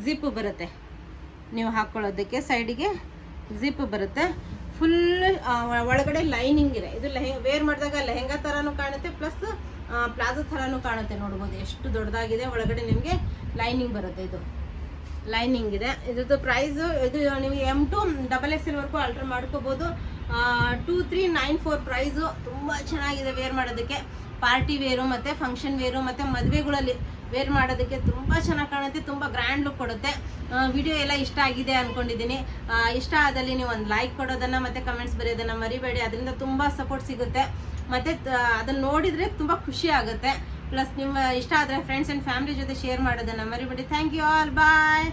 ಜಿಪ್ ಬರುತ್ತೆ, ನೀವು ಹಾಕ್ಕೊಳ್ಳೋದಕ್ಕೆ ಸೈಡಿಗೆ ಜಿಪ್ ಬರುತ್ತೆ. ಫುಲ್ ಒಳಗಡೆ ಲೈನಿಂಗ್ ಇದೆ. ಇದು ವೇರ್ ಮಾಡಿದಾಗ ಲೆಹೆಂಗಾ ಥರನೂ ಕಾಣುತ್ತೆ, ಪ್ಲಸ್ ಪ್ಲಾಜೋ ಥರನೂ ಕಾಣುತ್ತೆ. ನೋಡ್ಬೋದು ಎಷ್ಟು ದೊಡ್ಡದಾಗಿದೆ. ಒಳಗಡೆ ನಿಮಗೆ ಲೈನಿಂಗ್ ಬರುತ್ತೆ. ಇದು ಲೈನಿಂಗ್ ಇದೆ. ಇದ್ರದ್ದು ಪ್ರೈಸು ಇದು ನೀವು M2 XXL ವರೆಗೂ ಆರ್ಡರ್ ಮಾಡ್ಕೋಬೋದು. 2394 ಪ್ರೈಸು. ತುಂಬ ಚೆನ್ನಾಗಿದೆ ವೇರ್ ಮಾಡೋದಕ್ಕೆ. ಪಾರ್ಟಿ ವೇರು ಮತ್ತು ಫಂಕ್ಷನ್ ವೇರು ಮತ್ತು ಮದುವೆಗಳಲ್ಲಿ ವೇರ್ ಮಾಡೋದಕ್ಕೆ ತುಂಬ ಚೆನ್ನಾಗಿ ಕಾಣುತ್ತೆ. ತುಂಬ ಗ್ರ್ಯಾಂಡ್ ಲುಕ್ ಕೊಡುತ್ತೆ. ವಿಡಿಯೋ ಎಲ್ಲ ಇಷ್ಟ ಆಗಿದೆ ಅಂದ್ಕೊಂಡಿದ್ದೀನಿ. ಇಷ್ಟ ಆದಲ್ಲಿ ನೀವು ಒಂದು ಲೈಕ್ ಕೊಡೋದನ್ನು ಮತ್ತು ಕಮೆಂಟ್ಸ್ ಬರೆಯೋದನ್ನು ಮರಿಬೇಡಿ. ಅದರಿಂದ ತುಂಬ ಸಪೋರ್ಟ್ ಸಿಗುತ್ತೆ. ಮತ್ತು ಅದನ್ನು ನೋಡಿದರೆ ತುಂಬ ಖುಷಿ ಆಗುತ್ತೆ. ಪ್ಲಸ್ ನಿಮ್ಮ ಇಷ್ಟ ಆದರೆ ಫ್ರೆಂಡ್ಸ್ ಆ್ಯಂಡ್ ಫ್ಯಾಮಿಲಿ ಜೊತೆ ಶೇರ್ ಮಾಡೋದನ್ನು ಮರಿಬೇಡಿ. Thank you all, bye.